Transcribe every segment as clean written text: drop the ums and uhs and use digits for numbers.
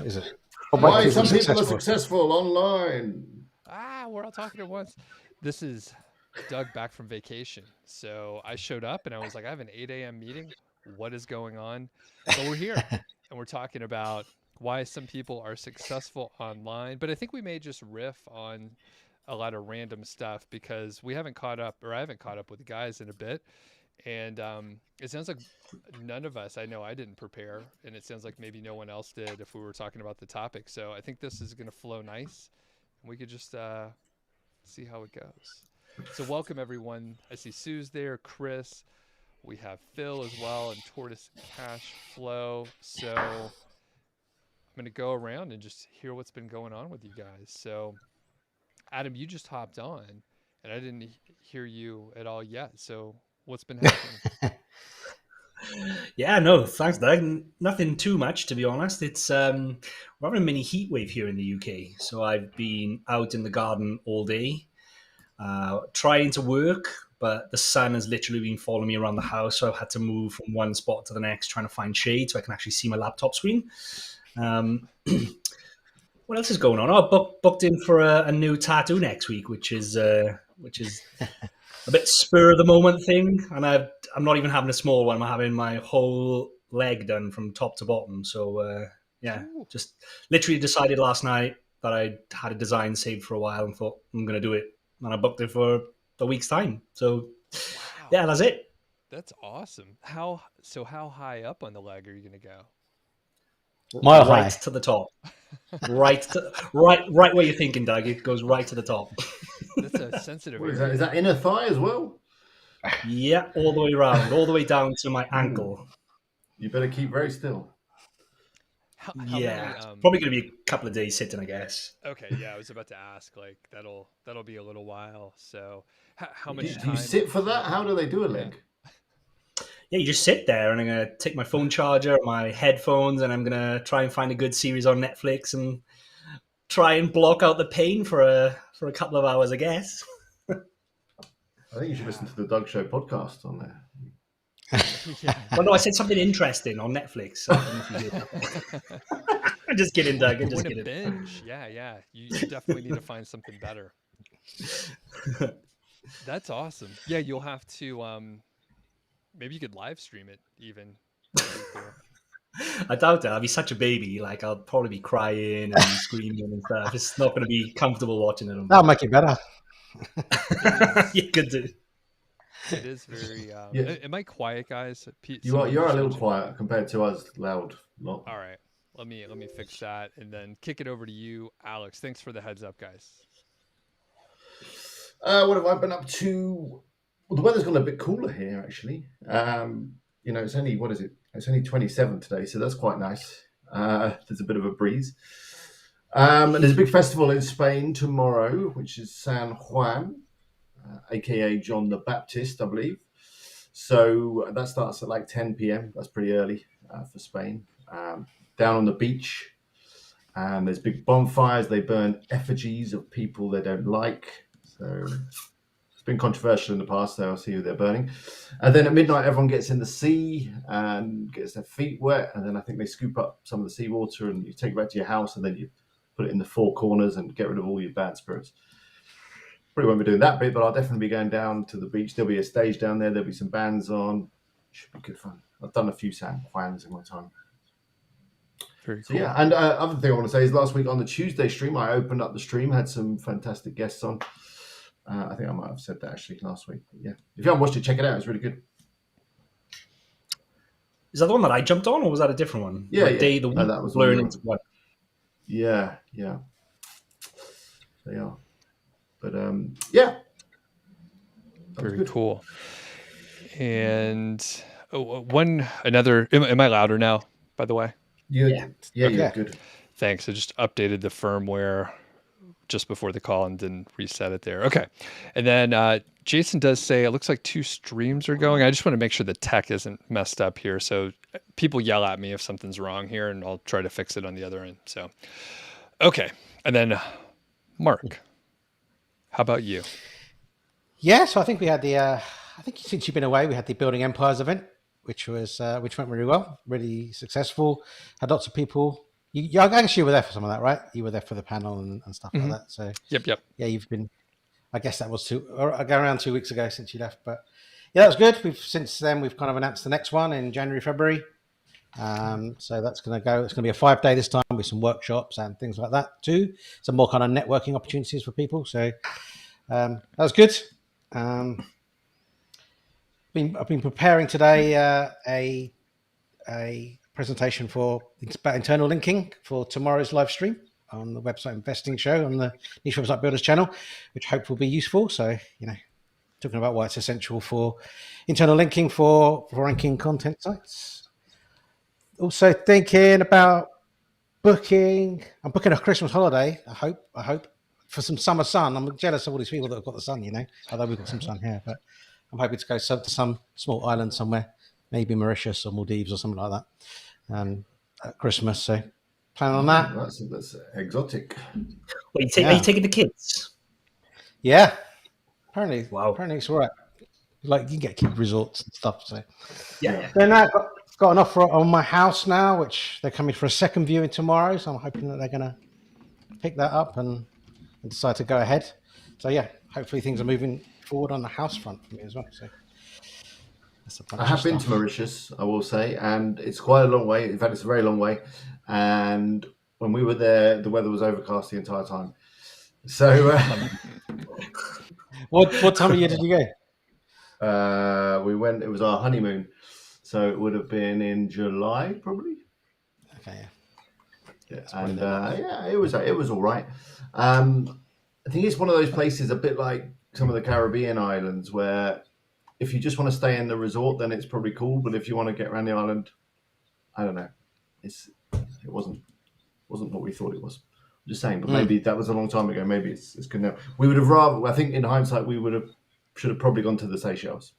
is it? Why some people are successful online. We're all talking at once. This is Doug back from vacation. So I showed up and I was like, I have an 8 a.m. meeting. What is going on? But we're here and we're talking about why some people are successful online. But I think we may just riff on a lot of random stuff because we haven't caught up, or I haven't caught up with the guys in a bit. And it sounds like none of us, I know I didn't prepare, and it sounds like maybe no one else did if we were talking about the topic. So I think this is going to flow nice. We could just see how it goes. So welcome, everyone. I see Sue's there, Chris. We have Phil as well, and Tortoise Cash Flow. So I'm going to go around and just hear what's been going on with you guys. So Adam, you just hopped on, and I didn't hear you at all yet. So what's been happening? Yeah, no, thanks, Doug. Nothing too much, to be honest. It's we're having a mini heat wave here in the UK, so I've been out in the garden all day, trying to work, but the sun has literally been following me around the house, so I've had to move from one spot to the next, trying to find shade so I can actually see my laptop screen. What else is going on? Oh, booked in for a new tattoo next week, which is a bit spur of the moment thing, and I'm not even having a small one. I'm having my whole leg done from top to bottom. So just literally decided last night that I had a design saved for a while and thought I'm going to do it, and I booked it for a week's time. So yeah, that's it. That's awesome. How high up on the leg are you going to go? Mile right high. to the top. right where you're thinking, Doug. It goes right to the top. That's a sensitive What area. is that inner thigh as well? Yeah, all the way around, all the way down to my ankle. You better keep very still. How Yeah, many, probably going to be a couple of days sitting, I guess. Okay, yeah, I was about to ask. Like that'll be a little while. So how much Do time? you sit for that? How do they do a leg? Yeah, you just sit there, and I'm going to take my phone charger, my headphones, and I'm going to try and find a good series on Netflix and try and block out the pain for a couple of hours, I guess. I think you should listen to the Doug.Show podcast on there. Well, no, I said something interesting on Netflix. So I don't know if you did. I'm just kidding, Doug. I'm just When a kidding. binge, yeah. You definitely need to find something better. That's awesome. Yeah, you'll have to. Maybe you could live stream it even. That'd be cool. I doubt it. I'll be such a baby. Like, I'll probably be crying and screaming and stuff. It's not going to be comfortable watching it. That'll make it better. You could do. It is very. Yeah. Am I quiet, guys? You're a little mentioned- quiet compared to us, loud lot. All right, let me fix that and then kick it over to you, Alex. Thanks for the heads up, guys. What have I been up to? Well, the weather's gone a bit cooler here, actually. It's only, what is it? It's only 27 today, so that's quite nice. There's a bit of a breeze. And there's a big festival in Spain tomorrow, which is San Juan, aka John the Baptist, I believe. So that starts at like 10 p.m. That's pretty early for Spain. Down on the beach, and there's big bonfires. They burn effigies of people they don't like. So it's been controversial in the past, so I'll see who they're burning. And then at midnight, everyone gets in the sea and gets their feet wet. And then I think they scoop up some of the seawater and you take it back to your house and then you put it in the four corners and get rid of all your bad spirits. Probably won't be doing that bit, but I'll definitely be going down to the beach. There'll be a stage down there. There'll be some bands on. Should be good fun. I've done a few San Juans in my time. Very So cool. yeah, and other thing I want to say is last week on the Tuesday stream, I opened up the stream, had some fantastic guests on. I think I might have said that actually last week. But yeah, if you haven't watched it, check it out. It's really good. Is that the one that I jumped on, or was that a different one? Yeah, Like yeah. Day of the No, week, that was learn one. into one. Yeah. They are. But yeah. That was Very good. cool. And another. Am I louder now? By the way, Yeah, you're Yeah. good. thanks. I just updated the firmware just before the call and didn't reset it there. Okay. And then Jason does say it looks like 2 streams are going. I just want to make sure the tech isn't messed up here. So people yell at me if something's wrong here and I'll try to fix it on the other end. So, okay. And then Mark, how about you? Yeah, so I think we had I think since you've been away, we had the Building Empires event, which went really well, really successful. Had lots of people I guess you were there for some of that, right? You were there for the panel and stuff like that. So Yep. yeah, you've been. I guess that was around 2 weeks ago since you left, but yeah, that was good. Since then we've kind of announced the next one in January, February. So that's going to go. It's going to be a 5-day this time with some workshops and things like that too. Some more kind of networking opportunities for people. So that was good. I've been preparing today a presentation about internal linking for tomorrow's live stream on the Website Investing Show on the Niche Website Builders channel, which I hope will be useful. So, talking about why it's essential for internal linking for ranking content sites. Also thinking about I'm booking a Christmas holiday. I hope for some summer sun. I'm jealous of all these people that have got the sun, although we've got some sun here, but I'm hoping to go to some small island somewhere, maybe Mauritius or Maldives or something like that, at Christmas. So plan on that. That's exotic. Are you taking the kids? Yeah. Apparently it's all right. Like you can get kid resorts and stuff. So yeah. Then I've got an offer on my house now, which they're coming for a second viewing tomorrow. So I'm hoping that they're going to pick that up and decide to go ahead. So yeah, hopefully things are moving forward on the house front for me as well. So I have been to Mauritius, I will say, and it's quite a long way. In fact, it's a very long way. And when we were there, the weather was overcast the entire time. So, what time of year did you go? We went. It was our honeymoon, so it would have been in July, probably. Okay. Yeah, and it was all right. I think it's one of those places, a bit like some of the Caribbean islands, where if you just want to stay in the resort, then it's probably cool. But if you want to get around the island, I don't know. It wasn't what we thought it was. I'm just saying, but maybe that was a long time ago. Maybe it's good now. We would have rather. I think in hindsight, should have probably gone to the Seychelles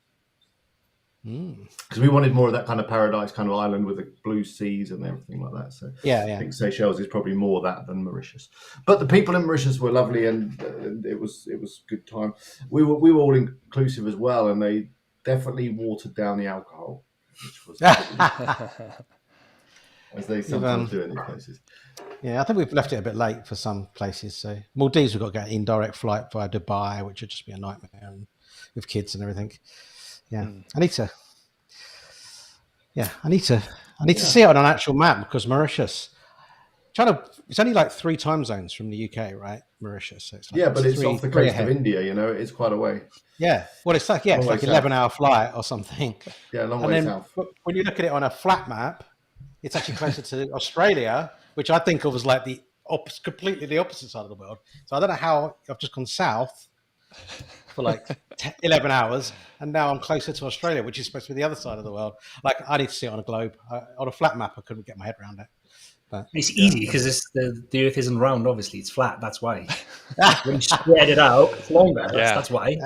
because we wanted more of that kind of paradise kind of island with the blue seas and everything like that. So yeah. I think Seychelles is probably more that than Mauritius. But the people in Mauritius were lovely, and it was good time. We were all inclusive as well, and they definitely watered down the alcohol, which was as they sometimes do in these places. Yeah, I think we've left it a bit late for some places. So Maldives, we've got to get an indirect flight via Dubai, which would just be a nightmare, and with kids and everything. Yeah, I need to see it on an actual map because Mauritius. It's only like 3 time zones from the UK, right? Mauritius. So it's like but it's off the coast of India. It's quite a way. Yeah, well, it's like 11-hour flight or something. Yeah, a long way south. When you look at it on a flat map, it's actually closer to Australia, which I think of as like completely the opposite side of the world. So I don't know how I've just gone south for like 11 hours, and now I'm closer to Australia, which is supposed to be the other side of the world. Like I need to see it on a globe. On a flat map, I couldn't get my head around it. But it's easy because the Earth isn't round. Obviously, it's flat. That's why. When you spread it out, it's longer. That's why.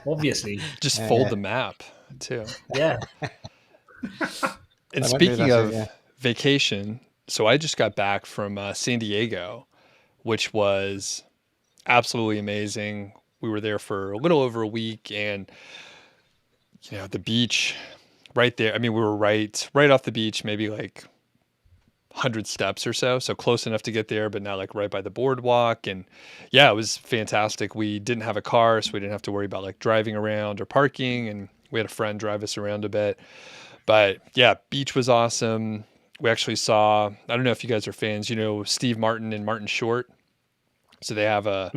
Obviously, just fold the map too. Yeah. And speaking of vacation, so I just got back from San Diego, which was absolutely amazing. We were there for a little over a week, and the beach right there. I mean, we were right off the beach, maybe like 100 steps or so close enough to get there, but not like right by the boardwalk. And yeah, it was fantastic. We didn't have a car, so we didn't have to worry about like driving around or parking, and we had a friend drive us around a bit. But yeah, beach was awesome. We actually saw, I don't know if you guys are fans, Steve Martin and Martin Short. So they have a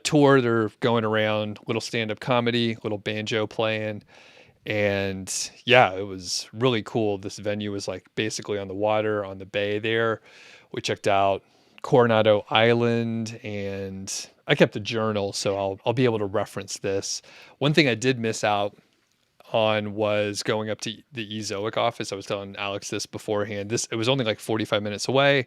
tour. They're going around, little stand-up comedy, little banjo playing. And yeah, it was really cool. This venue was like basically on the water, on the bay there. We checked out Coronado Island, and I kept a journal, so I'll be able to reference this. One thing I did miss out on was going up to the Ezoic office. I was telling Alex this beforehand. It was only like 45 minutes away.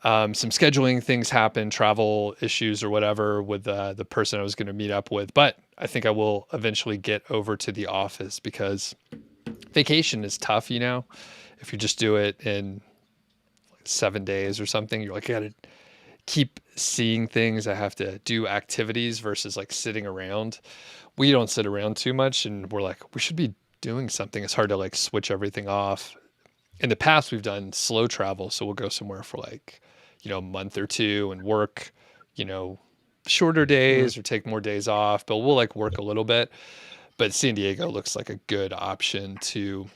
Some scheduling things happened, travel issues or whatever with the person I was going to meet up with. But I think I will eventually get over to the office because vacation is tough, if you just do it in like 7 days or something. You're like, I got to keep seeing things. I have to do activities versus like sitting around. We don't sit around too much, and we're like, we should be doing something. It's hard to like switch everything off. in the past we've done slow travel. So we'll go somewhere for like, a month or two and work, shorter days or take more days off, but we'll like work a little bit. But San Diego looks like a good option to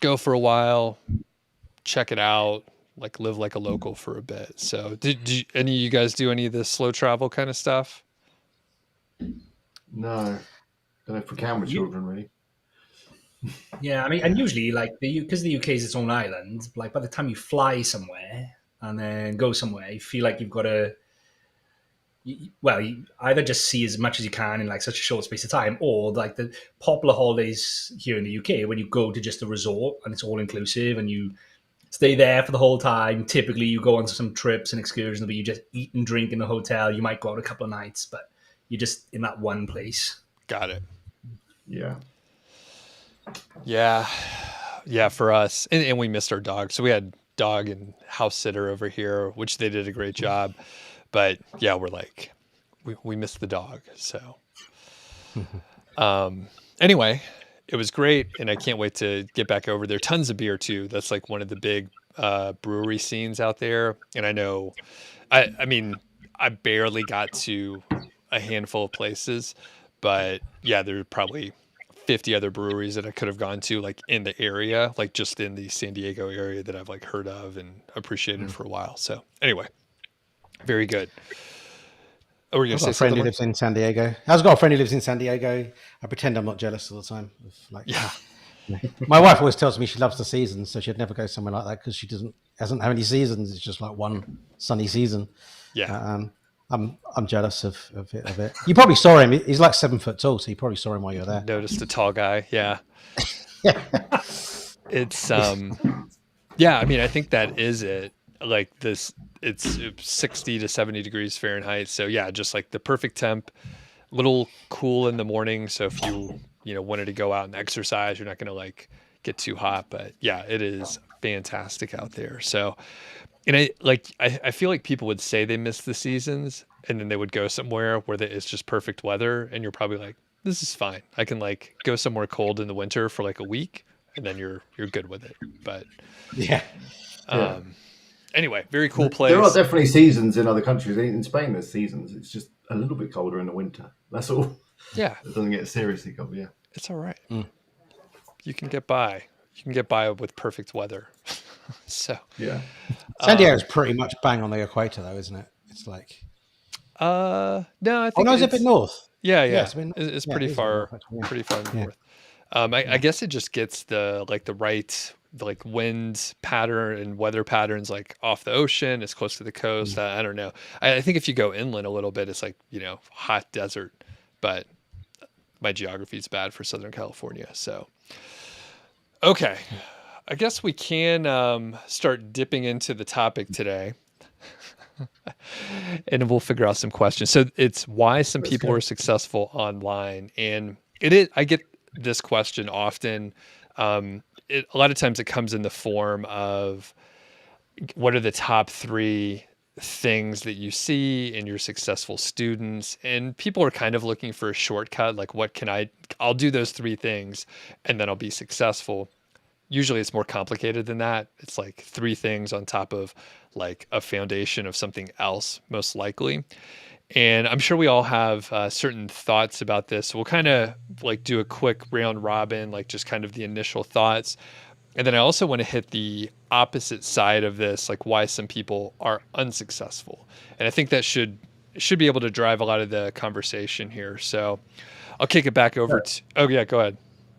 go for a while, check it out, like live like a local for a bit. So did any of you guys do any of this slow travel kind of stuff? No, don't know for camera children really. Yeah, I mean, and usually, like, because the UK is its own island, like, by the time you fly somewhere and then go somewhere, you feel like you've got to, you either just see as much as you can in, like, such a short space of time, or, like, the popular holidays here in the UK, when you go to just a resort and it's all-inclusive and you stay there for the whole time. Typically, you go on some trips and excursions, but you just eat and drink in the hotel. You might go out a couple of nights, but you're just in that one place. Got it. Yeah. Yeah, for us. And we missed our dog. So we had dog and house sitter over here, which they did a great job. But yeah, we're like, we missed the dog. So anyway, it was great. And I can't wait to get back over there. Tons of beer too. That's like one of the big brewery scenes out there. And I know, I mean, I barely got to a handful of places, but yeah, there are probably 50 other breweries that I could have gone to, like in the area, like just in the San Diego area that I've like heard of and appreciated for a while. So anyway, very good. Oh, we're gonna I've say got a friend who lives in San Diego. I've got a friend who lives in San Diego. I pretend I'm not jealous all the time. Yeah. My wife always tells me she loves the seasons, so she'd never go somewhere like that because she hasn't have any seasons. It's just like one sunny season. Yeah. I'm jealous of it. You probably saw him. He's like 7 foot tall, so you probably saw him while you were there. Noticed a tall guy. Yeah. Yeah. It's yeah, I mean, I think that is it. Like this, it's 60 to 70 degrees Fahrenheit. So yeah, just like the perfect temp, little cool in the morning. So if you wanted to go out and exercise, you're not going to like get too hot, but yeah, it is fantastic out there. So, and I feel like people would say they miss the seasons and then they would go somewhere where it's just perfect weather. And you're probably like, this is fine. I can like go somewhere cold in the winter for like a week and then you're good with it. But yeah. Anyway, very cool place. There are definitely seasons in other countries. In Spain, there's seasons. It's just a little bit colder in the winter. That's all. Yeah. It doesn't get seriously cold, yeah. It's all right. You can get by. You can get by with perfect weather. So yeah. San Diego is pretty much bang on the equator, though, isn't it? It's like no, I think it's a bit north. Yeah. It's Yeah, pretty far, north. pretty far Yeah. north. I guess it just gets the right wind pattern and weather patterns like off the ocean. It's close to the coast. I don't know. I think if you go inland a little bit, it's like hot desert. But my geography is bad for Southern California. So okay, I guess we can start dipping into the topic today. And we'll figure out some questions. So it's why some people are successful online. And I get this question often. A lot of times it comes in the form of what are the top 3 things that you see in your successful students, and people are kind of looking for a shortcut. Like, I'll do those 3 things and then I'll be successful. Usually it's more complicated than that. It's like 3 things on top of like a foundation of something else, most likely. And I'm sure we all have certain thoughts about this. So we'll kind of like do a quick round robin, like just kind of the initial thoughts. And then I also want to hit the opposite side of this, like why some people are unsuccessful. And I think that should be able to drive a lot of the conversation here. So I'll kick it back over to, oh yeah, go ahead.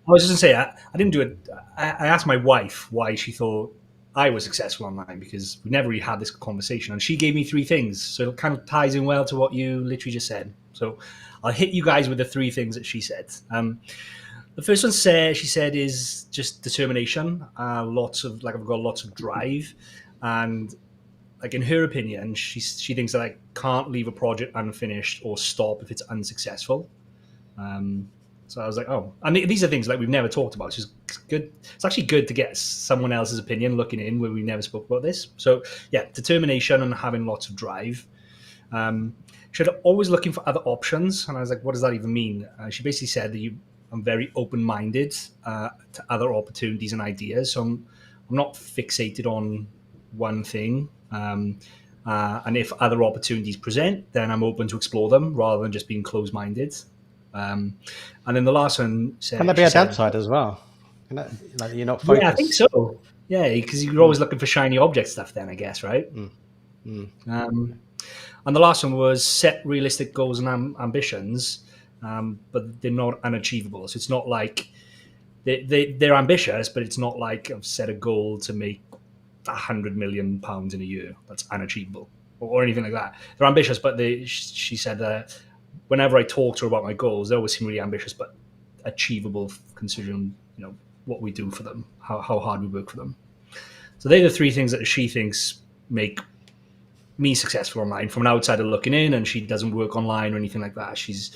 I was just going to say, I didn't do it. I asked my wife why she thought I was successful online, because we never really had this conversation. And she gave me 3 things. So it kind of ties in well to what you literally just said. So I'll hit you guys with the 3 things that she said. The first one she said is just determination. I've got lots of drive. And like in her opinion, she thinks that I can't leave a project unfinished or stop if it's unsuccessful. So I was like, oh, and these are things like we've never talked about. It's just good. It's actually good to get someone else's opinion looking in where we never spoke about this. So yeah, determination and having lots of drive. She's always looking for other options. And I was like, what does that even mean? She basically said that I'm very open-minded to other opportunities and ideas. So I'm I'm not fixated on one thing. And if other opportunities present, then I'm open to explore them rather than just being closed-minded. And then the last one said, Can there be a downside as well? Like you're not focused? Yeah, I think so. Yeah, because you're always looking for shiny object stuff then, I guess, right? And the last one was set realistic goals and ambitions, but they're not unachievable. So it's not like they're ambitious, but it's not like I've set a goal to make £100 million in a year. That's unachievable or anything like that. They're ambitious, but she said that whenever I talk to her about my goals, they always seem really ambitious, but achievable considering what we do for them, how hard we work for them. So they're the three things that she thinks make me successful online from an outsider looking in, and she doesn't work online or anything like that. She's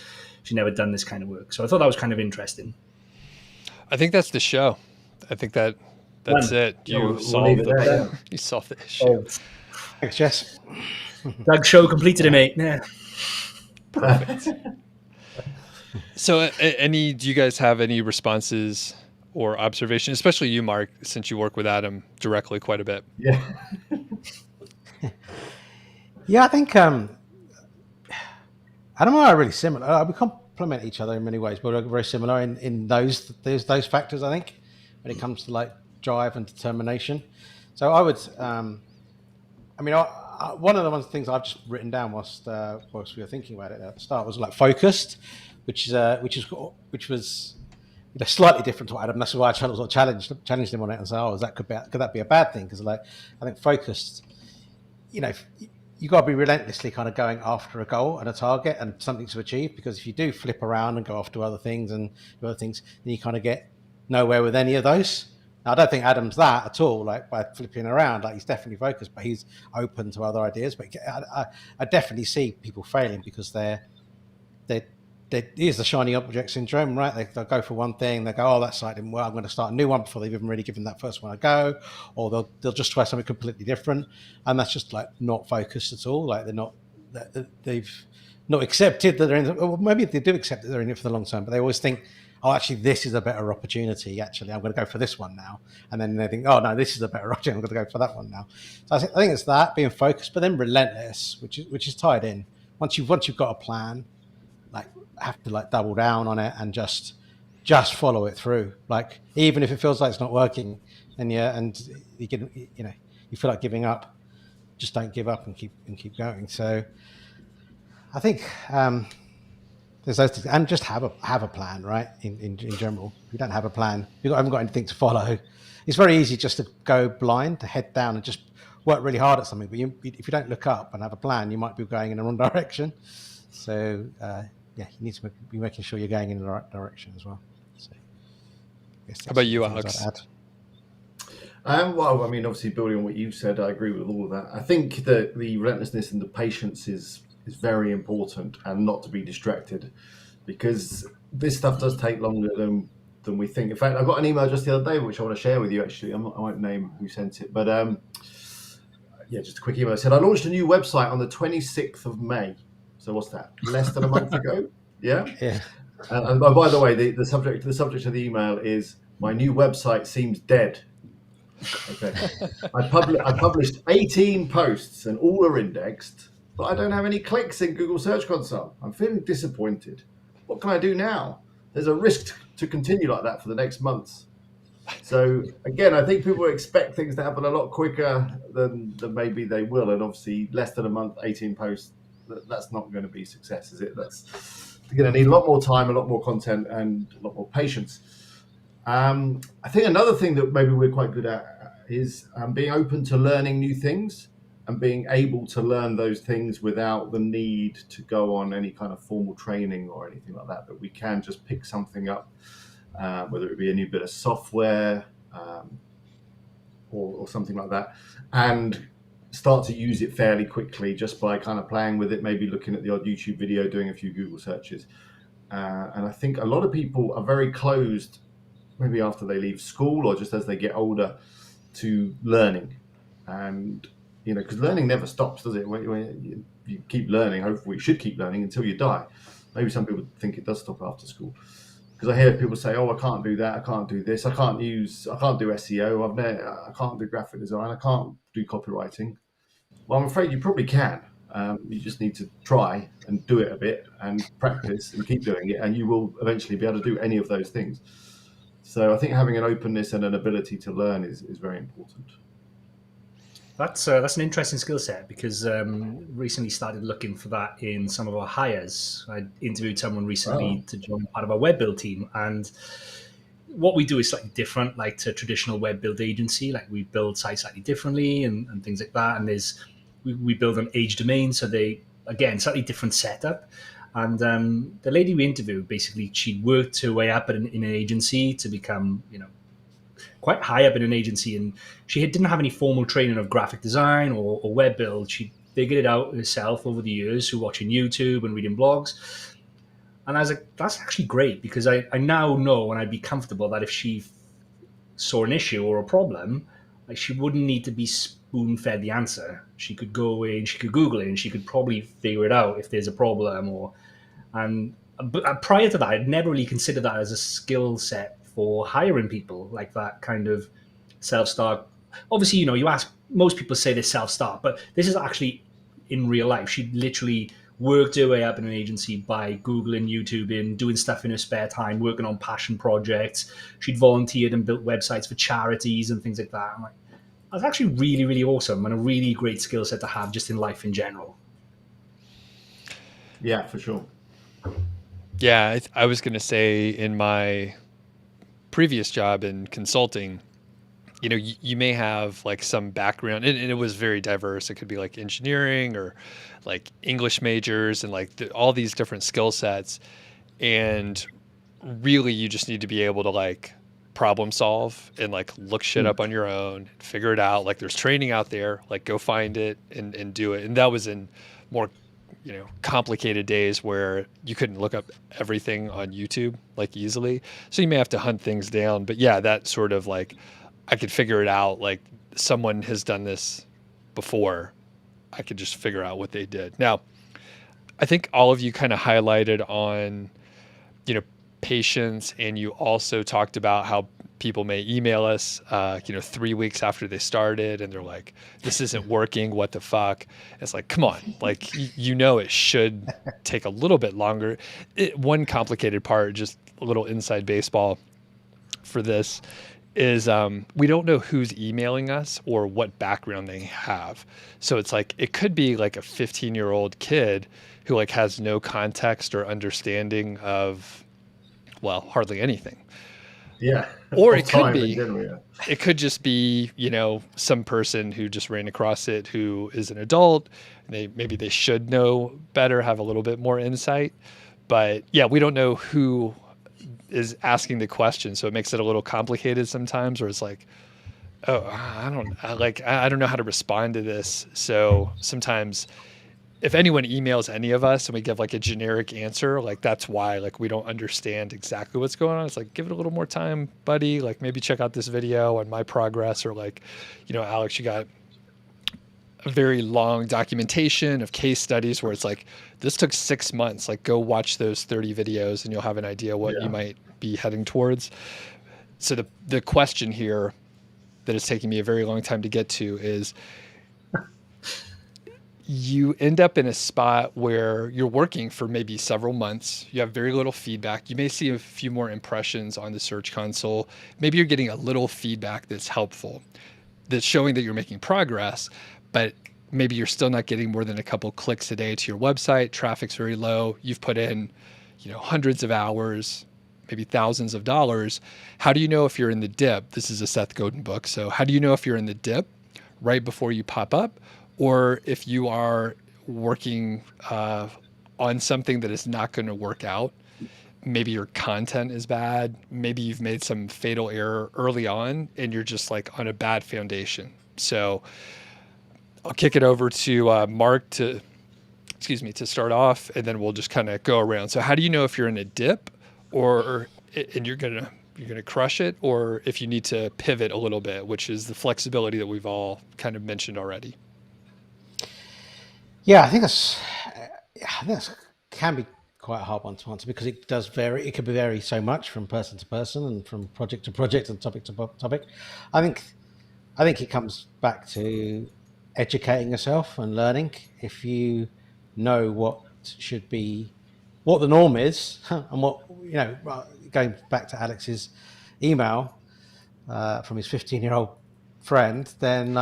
never done this kind of work. So I thought that was kind of interesting. I think that's the show. I think that's it. You solved you solved the issue. Oh. Thanks, Jess. Doug.Show completed it, mate. Yeah. Perfect. So do you guys have any responses or observations, especially you, Mark, since you work with Adam directly quite a bit? Yeah. Yeah, I think Adam and I are really similar. We complement each other in many ways, but we're very similar in those factors, I think, when it comes to like drive and determination. So I would, one of the things I've just written down whilst we were thinking about it at the start was like focused, which was slightly different to what Adam. That's why I sort of challenged him on it and said, could that be a bad thing? Because like I think focused, you got to be relentlessly kind of going after a goal and a target and something to achieve. Because if you do flip around and go off to other things and do other things, then you kind of get nowhere with any of those. Now, I don't think Adam's that at all. Like by flipping around, like he's definitely focused, but he's open to other ideas. But I definitely see people failing because here's the shiny object syndrome, right? They'll go for one thing, they go, oh, that site didn't work, I'm going to start a new one before they've even really given that first one a go, or they'll just try something completely different, and that's just like not focused at all. Like they've not accepted that they're in, or maybe they do accept that they're in it for the long term, but they always think, oh, actually, this is a better opportunity. Actually, I'm going to go for this one now, and then they think, oh no, this is a better opportunity. I'm going to go for that one now. So I think it's that being focused, but then relentless, which is tied in. Once you've got a plan, like have to like double down on it and just follow it through. Like even if it feels like it's not working, and you feel like giving up, just don't give up and keep going. So I think there's those things, and just have a plan, right? In general, if you don't have a plan, you haven't got anything to follow. It's very easy just to go blind, to head down and just work really hard at something. But if you don't look up and have a plan, you might be going in the wrong direction. So you need to be making sure you're going in the right direction as well. So, how about you, Alex? Well, I mean, obviously, building on what you said, I agree with all of that. I think that the relentlessness and the patience is very important, and not to be distracted, because this stuff does take longer than we think. In fact, I got an email just the other day, which I want to share with you. Actually, I won't name who sent it, but just a quick email. It said, I launched a new website on the 26th of May. So what's that? Less than a month ago? Yeah. And by the way, the subject of the email is, my new website seems dead. Okay. I published 18 posts and all are indexed, but I don't have any clicks in Google Search Console. I'm feeling disappointed. What can I do now? There's a risk to continue like that for the next months. So again, I think people expect things to happen a lot quicker than maybe they will. And obviously less than a month, 18 posts, that's not going to be success, is it? That's going to need a lot more time, a lot more content, and a lot more patience. I think another thing that maybe we're quite good at is being open to learning new things and being able to learn those things without the need to go on any kind of formal training or anything like that, but we can just pick something up, whether it be a new bit of software or something like that, and start to use it fairly quickly just by kind of playing with it, maybe looking at the odd YouTube video, doing a few Google searches. And I think a lot of people are very closed, maybe after they leave school or just as they get older, to learning. And, because learning never stops, does it? When you keep learning, hopefully you should keep learning until you die. Maybe some people think it does stop after school. because I hear people say, "Oh, I can't do that. I can't do this. I can't do SEO. I can't do graphic design. I can't do copywriting." Well, I'm afraid you probably can. You just need to try and do it a bit and practice and keep doing it, and you will eventually be able to do any of those things. So I think having an openness and an ability to learn is very important. That's an interesting skill set, because recently started looking for that in some of our hires. I interviewed someone recently to join part of our web build team, and what we do is slightly different, like to traditional web build agency. Like we build sites slightly differently and things like that. And we build on age domains, so they, again, slightly different setup. And the lady we interviewed, basically, she worked her way up in an agency to become, quite high up in an agency, and she didn't have any formal training of graphic design or web build. She figured it out herself over the years through watching YouTube and reading blogs. And I was like, that's actually great, because I now know, and I'd be comfortable that if she saw an issue or a problem, like, she wouldn't need to be spoon-fed the answer. She could go away and she could Google it, and she could probably figure it out if there's a problem. But prior to that, I'd never really considered that as a skill set for hiring people, like that kind of self-start. Obviously, you ask, most people say they're self-start, but this is actually in real life. She literally worked her way up in an agency by Googling, YouTubing, doing stuff in her spare time, working on passion projects. She'd volunteered and built websites for charities and things like that. I'm like, that's actually really, really awesome, and a really great skill set to have just in life in general. Yeah, for sure. Yeah, I was going to say, in my previous job in consulting, you may have like some background, and it was very diverse. It could be like engineering or like English majors and like all these different skill sets. And really, you just need to be able to like problem solve and like look shit up on your own, figure it out. Like there's training out there, like go find it and do it. And that was in more complicated days where you couldn't look up everything on YouTube like easily. So you may have to hunt things down. But yeah, that sort of like, I could figure it out. Like someone has done this before. I could just figure out what they did. Now, I think all of you kind of highlighted on, patience, and you also talked about how people may email us, 3 weeks after they started, and they're like, "This isn't working. What the fuck?" It's like, come on, like it should take a little bit longer. One complicated part, just a little inside baseball for this, is we don't know who's emailing us or what background they have. So it's like, it could be like a 15-year-old kid who like has no context or understanding of, well, hardly anything. Yeah. Or it could just be, some person who just ran across it who is an adult. Maybe they should know better, have a little bit more insight. But yeah, we don't know who is asking the question, so it makes it a little complicated sometimes, where it's like, oh, I don't know how to respond to this. So sometimes if anyone emails any of us and we give like a generic answer, like that's why like we don't understand exactly what's going on. It's like, give it a little more time, buddy. Like maybe check out this video on my progress, or like, Alex, you got a very long documentation of case studies where it's like, this took 6 months, like go watch those 30 videos and you'll have an idea what you might be heading towards. So the question here that is taking me a very long time to get to is, you end up in a spot where you're working for maybe several months. You have very little feedback. You may see a few more impressions on the Search Console. Maybe you're getting a little feedback that's helpful, that's showing that you're making progress, but maybe you're still not getting more than a couple clicks a day to your website. Traffic's very low. You've put in, hundreds of hours, maybe thousands of dollars. How do you know if you're in the dip? This is a Seth Godin book. So how do you know if you're in the dip right before you pop up, or if you are working on something that is not going to work out? Maybe your content is bad. Maybe you've made some fatal error early on and you're just like on a bad foundation. So I'll kick it over to Mark to start off, and then we'll just kind of go around. So how do you know if you're in a dip and you're gonna crush it, or if you need to pivot a little bit, which is the flexibility that we've all kind of mentioned already? Yeah, I think that's can be quite a hard one to answer because it does vary. It could vary so much from person to person and from project to project and topic to topic. I think it comes back to educating yourself and learning. If you know what the norm is, and what, going back to Alex's email from his 15-year-old friend, then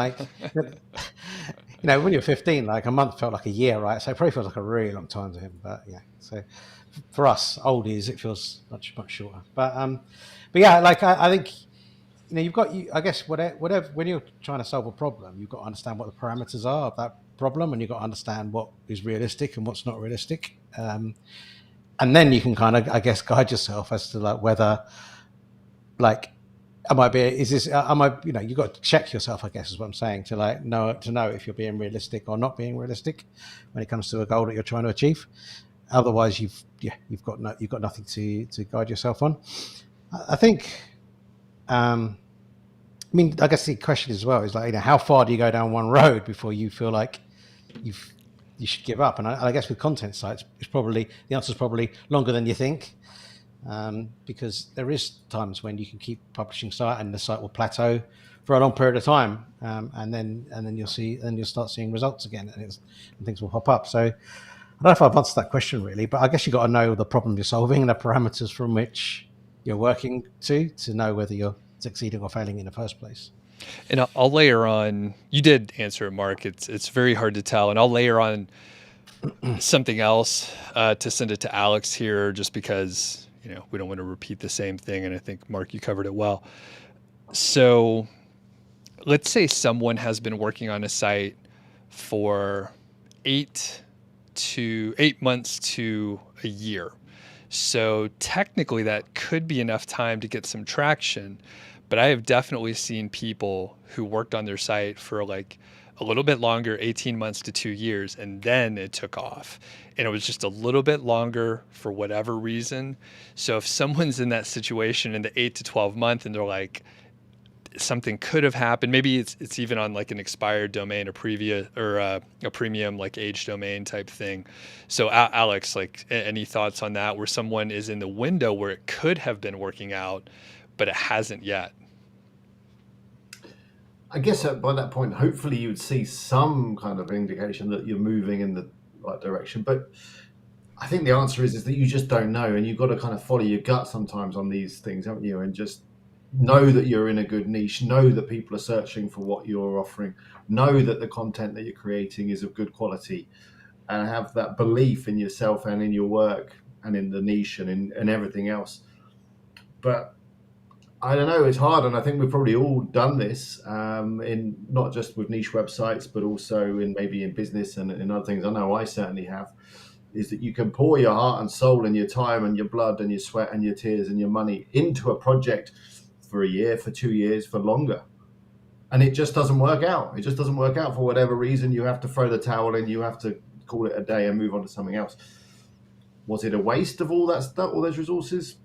when you're 15, like a month felt like a year, right? So it probably feels like a really long time to him. But yeah, so for us oldies, it feels much shorter. But yeah, like I think I guess whatever when you're trying to solve a problem, you've got to understand what the parameters are of that problem, and you've got to understand what is realistic and what's not realistic. And then you can kind of, I guess, guide yourself as to like whether, like, you've got to check yourself, I guess is what I'm saying, to know if you're being realistic or not being realistic when it comes to a goal that you're trying to achieve. Otherwise, you've got nothing to guide yourself on. I think, I guess the question as well is like, how far do you go down one road before you feel like you should give up? And I guess with content sites, the answer is probably longer than you think. Because there is times when you can keep publishing site and the site will plateau for a long period of time, and then you'll start seeing results again, and things will pop up. So I don't know if I've answered that question really, but I guess you've got to know the problem you're solving and the parameters from which you're working to know whether you're succeeding or failing in the first place. And I'll layer on, you did answer it, Mark. It's very hard to tell, and I'll layer on something else to send it to Alex here, just because we don't want to repeat the same thing. And I think, Mark, you covered it well. So let's say someone has been working on a site for 8 months to a year. So technically that could be enough time to get some traction. But I have definitely seen people who worked on their site for like a little bit longer, 18 months to 2 years, and then it took off. And it was just a little bit longer for whatever reason. So if someone's in that situation in the 8 to 12 month and they're like, something could have happened, maybe it's even on like an expired domain, a premium like age domain type thing. So Alex, like any thoughts on that, where someone is in the window where it could have been working out, but it hasn't yet? I guess by that point, hopefully you would see some kind of indication that you're moving in the right direction. But I think the answer is that you just don't know, and you've got to kind of follow your gut sometimes on these things, haven't you? And just know that you're in a good niche, know that people are searching for what you're offering, know that the content that you're creating is of good quality, and have that belief in yourself and in your work and in the niche and in everything else. But I don't know, it's hard, and I think we've probably all done this in not just with niche websites, but also in business and in other things. I know I certainly have, is that you can pour your heart and soul and your time and your blood and your sweat and your tears and your money into a project for a year, for 2 years, for longer. And it just doesn't work out. It just doesn't work out for whatever reason. You have to throw the towel in, you have to call it a day and move on to something else. Was it a waste of all that stuff, all those resources?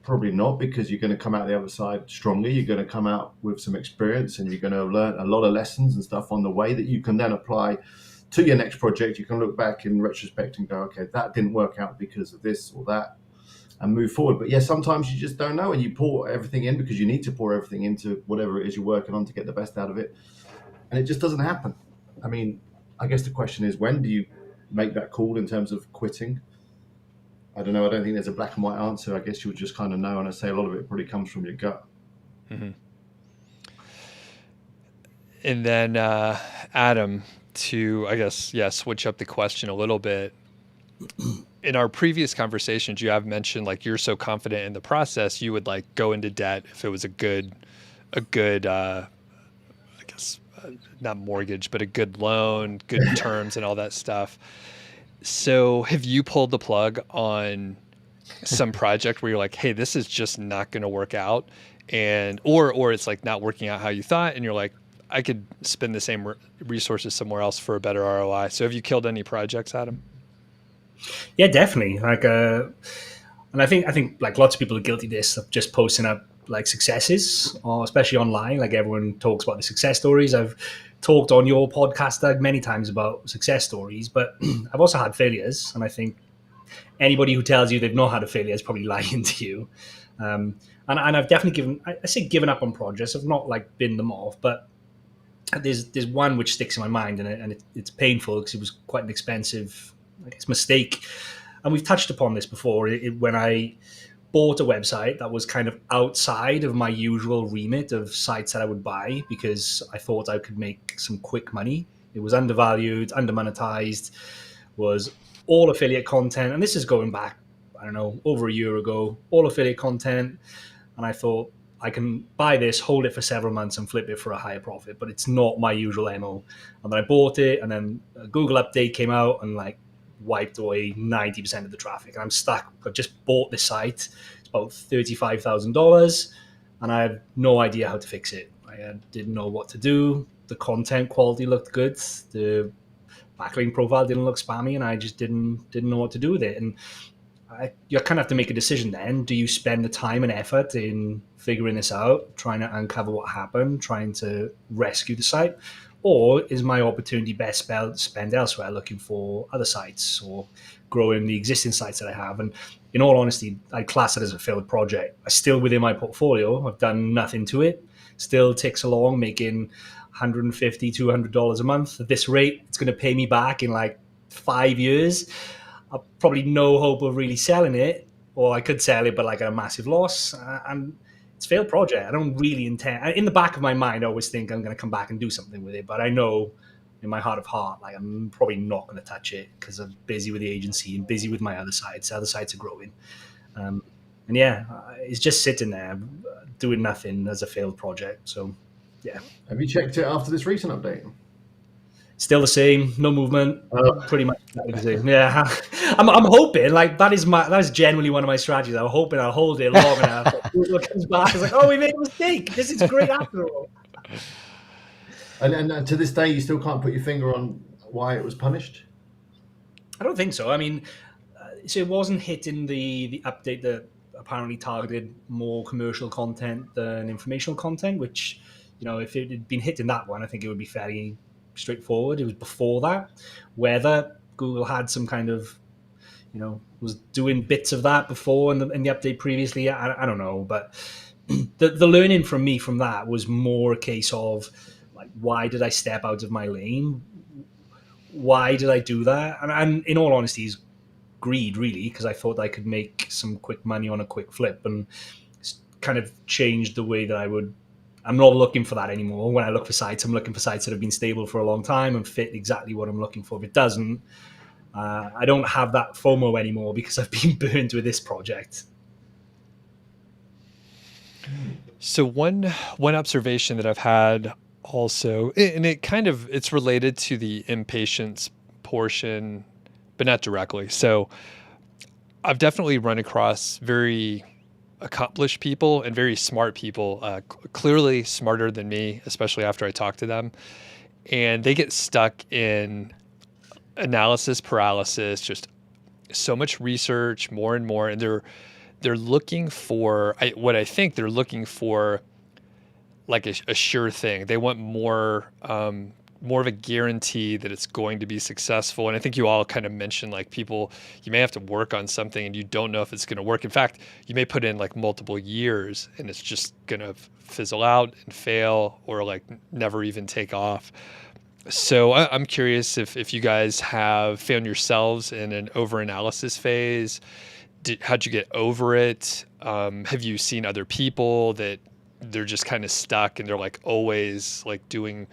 Probably not, because you're going to come out the other side stronger. You're going to come out with some experience, and you're going to learn a lot of lessons and stuff on the way that you can then apply to your next project. You can look back in retrospect and go, okay, that didn't work out because of this or that, and move forward. But yeah, sometimes you just don't know, and you pour everything in because you need to pour everything into whatever it is you're working on to get the best out of it. And it just doesn't happen. I mean, I guess the question is, when do you make that call in terms of quitting? I don't know. I don't think there's a black and white answer. I guess you would just kind of know. And I say a lot of it probably comes from your gut. Mm-hmm. And then Adam, to, I guess, switch up the question a little bit. In our previous conversations, you have mentioned like you're so confident in the process, you would like go into debt if it was a good, I guess, not mortgage, but a good loan, good terms and all that stuff. So have you pulled the plug on some project where you're like, hey, this is just not going to work out, and or it's like not working out how you thought, and you're like, I could spend the same resources somewhere else for a better ROI. So have you killed any projects, Adam? Yeah, definitely. Like, and I think like lots of people are guilty of this, of just posting up like successes, or especially online. Like everyone talks about the success stories. I've talked on your podcast, Doug, many times about success stories, but I've also had failures. And I think anybody who tells you they've not had a failure is probably lying to you. And I've definitely given up on projects. I've not like binned them off, but there's one which sticks in my mind, and it's painful because it was quite an expensive, I guess, mistake. And we've touched upon this before. When I bought a website that was kind of outside of my usual remit of sites that I would buy because I thought I could make some quick money. It was undervalued, under-monetized, was all affiliate content. And this is going back, I don't know, over a year ago, all affiliate content. And I thought, I can buy this, hold it for several months and flip it for a higher profit, but it's not my usual MO. And then I bought it, and then a Google update came out and like wiped away 90% of the traffic. And I'm stuck. I've just bought this site. It's about $35,000, and I had no idea how to fix it. I didn't know what to do. The content quality looked good. The backlink profile didn't look spammy, and I just didn't know what to do with it. And you kind of have to make a decision then. Do you spend the time and effort in figuring this out, trying to uncover what happened, trying to rescue the site? Or is my opportunity best spent elsewhere, looking for other sites or growing the existing sites that I have? And in all honesty, I class it as a failed project. I'm still within my portfolio. I've done nothing to it. Still ticks along, making $150, $200 a month. At this rate, it's going to pay me back in like 5 years. I've probably no hope of really selling it, or I could sell it, but like at a massive loss. And it's a failed project. I don't really intend. In the back of my mind, I always think I'm going to come back and do something with it, but I know in my heart of heart, like I'm probably not going to touch it because I'm busy with the agency and busy with my other sites. The other sites are growing, and yeah, it's just sitting there doing nothing as a failed project. So yeah. Have you checked it after this recent update? Still the same, no movement, pretty much the same. Yeah, I'm hoping like that is generally one of my strategies. I'm hoping I'll hold it long enough. It comes back, it's like, oh, we made a mistake. This is great after all. And to this day, you still can't put your finger on why it was punished? I don't think so. I mean, so it wasn't hitting the update that apparently targeted more commercial content than informational content, which, you know, if it had been hitting that one, I think it would be fairly straightforward. It was before that. Whether Google had some kind of, you know, was doing bits of that before in the update previously, I don't know. But the learning from me from that was more a case of, like, why did I step out of my lane? Why did I do that? And in all honesty, it's greed, really, because I thought I could make some quick money on a quick flip, and it's kind of changed the way that I'm not looking for that anymore. When I look for sites, I'm looking for sites that have been stable for a long time and fit exactly what I'm looking for. If it doesn't, I don't have that FOMO anymore because I've been burned with this project. So one observation that I've had also, and it's related to the impatience portion, but not directly. So I've definitely run across very accomplished people and very smart people, clearly smarter than me, especially after I talk to them. And they get stuck in analysis paralysis, just so much research, more and more. And they're looking for, what I think they're looking for, like a sure thing. They want more of a guarantee that it's going to be successful. And I think you all kind of mentioned, like, people, you may have to work on something and you don't know if it's going to work. In fact, you may put in like multiple years and it's just going to fizzle out and fail, or like never even take off. So I'm curious if you guys have found yourselves in an over-analysis phase. How'd you get over it? Have you seen other people that they're just kind of stuck and they're like always like doing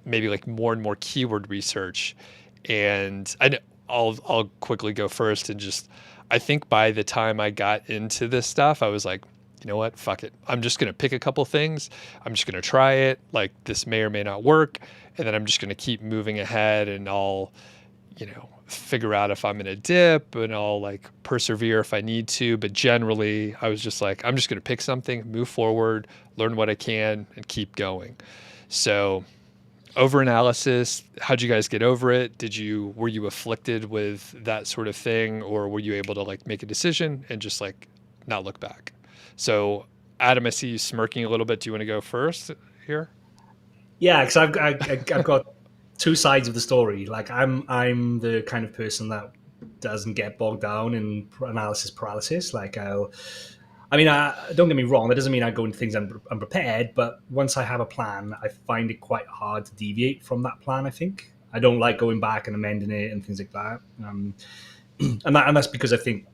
maybe like more and more keyword research? And I'll quickly go first, and just, I think by the time I got into this stuff, I was like, you know what, fuck it. I'm just going to pick a couple things. I'm just going to try it. Like, this may or may not work. And then I'm just going to keep moving ahead, and I'll, you know, figure out if I'm in a dip, and I'll like persevere if I need to. But generally, I was just like, I'm just going to pick something, move forward, learn what I can, and keep going. So over-analysis, how'd you guys get over it? Were you afflicted with that sort of thing, or were you able to like make a decision and just like not look back? So Adam, I see you smirking a little bit. Do you want to go first here? Yeah, because I've got two sides of the story. Like, I'm the kind of person that doesn't get bogged down in analysis paralysis. Like don't get me wrong, that doesn't mean I go into things unprepared, but once I have a plan, I find it quite hard to deviate from that plan, I think. I don't like going back and amending it and things like that. And that's because I think,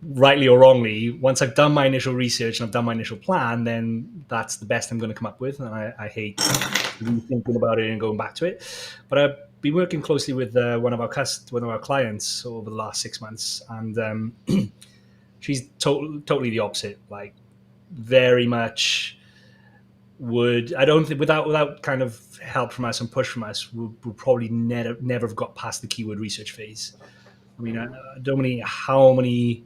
rightly or wrongly, once I've done my initial research and I've done my initial plan, then that's the best I'm going to come up with. And I hate rethinking about it and going back to it. But I've been working closely with one of our clients over the last 6 months, and she's totally the opposite. Like, very much would, I don't think, without kind of help from us and push from us, would probably never have got past the keyword research phase. I mean, I don't know how many.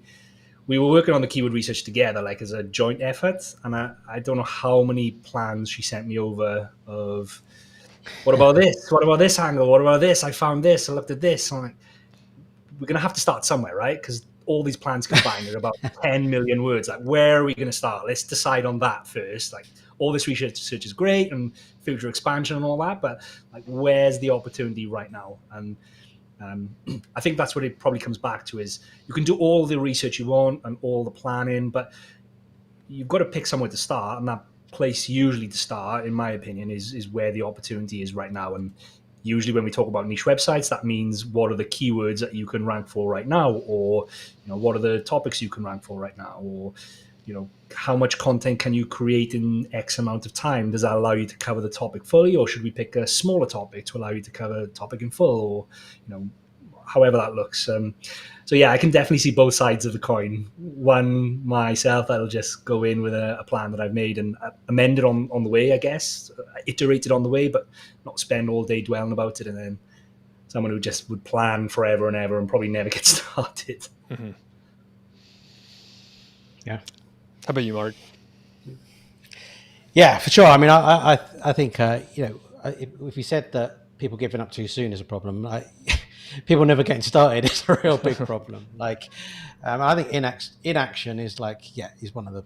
We were working on the keyword research together, like as a joint effort, and I don't know how many plans she sent me over of, what about this? What about this angle? What about this? I found this. I looked at this. I'm like, we're going to have to start somewhere, right? Because all these plans combined are about 10 million words. Like, where are we going to start? Let's decide on that first. Like, all this research is great and future expansion and all that, but like, where's the opportunity right now? And I think that's what it probably comes back to, is you can do all the research you want and all the planning, but you've got to pick somewhere to start, and that place usually to start, in my opinion, is where the opportunity is right now. And usually when we talk about niche websites, that means what are the keywords that you can rank for right now, or what are the topics you can rank for right now, or how much content can you create in X amount of time? Does that allow you to cover the topic fully, or should we pick a smaller topic to allow you to cover the topic in full, or however that looks. So yeah, I can definitely see both sides of the coin. One, myself, that'll just go in with a plan that I've made and amend it on the way, I guess, iterate it on the way, but not spend all day dwelling about it. And then someone who just would plan forever and ever and probably never get started. Mm-hmm. Yeah. How about you, Mark? Yeah, for sure. I mean, I think if you said that people giving up too soon is a problem, people never getting started is a real big problem. Like, I think inaction is is one of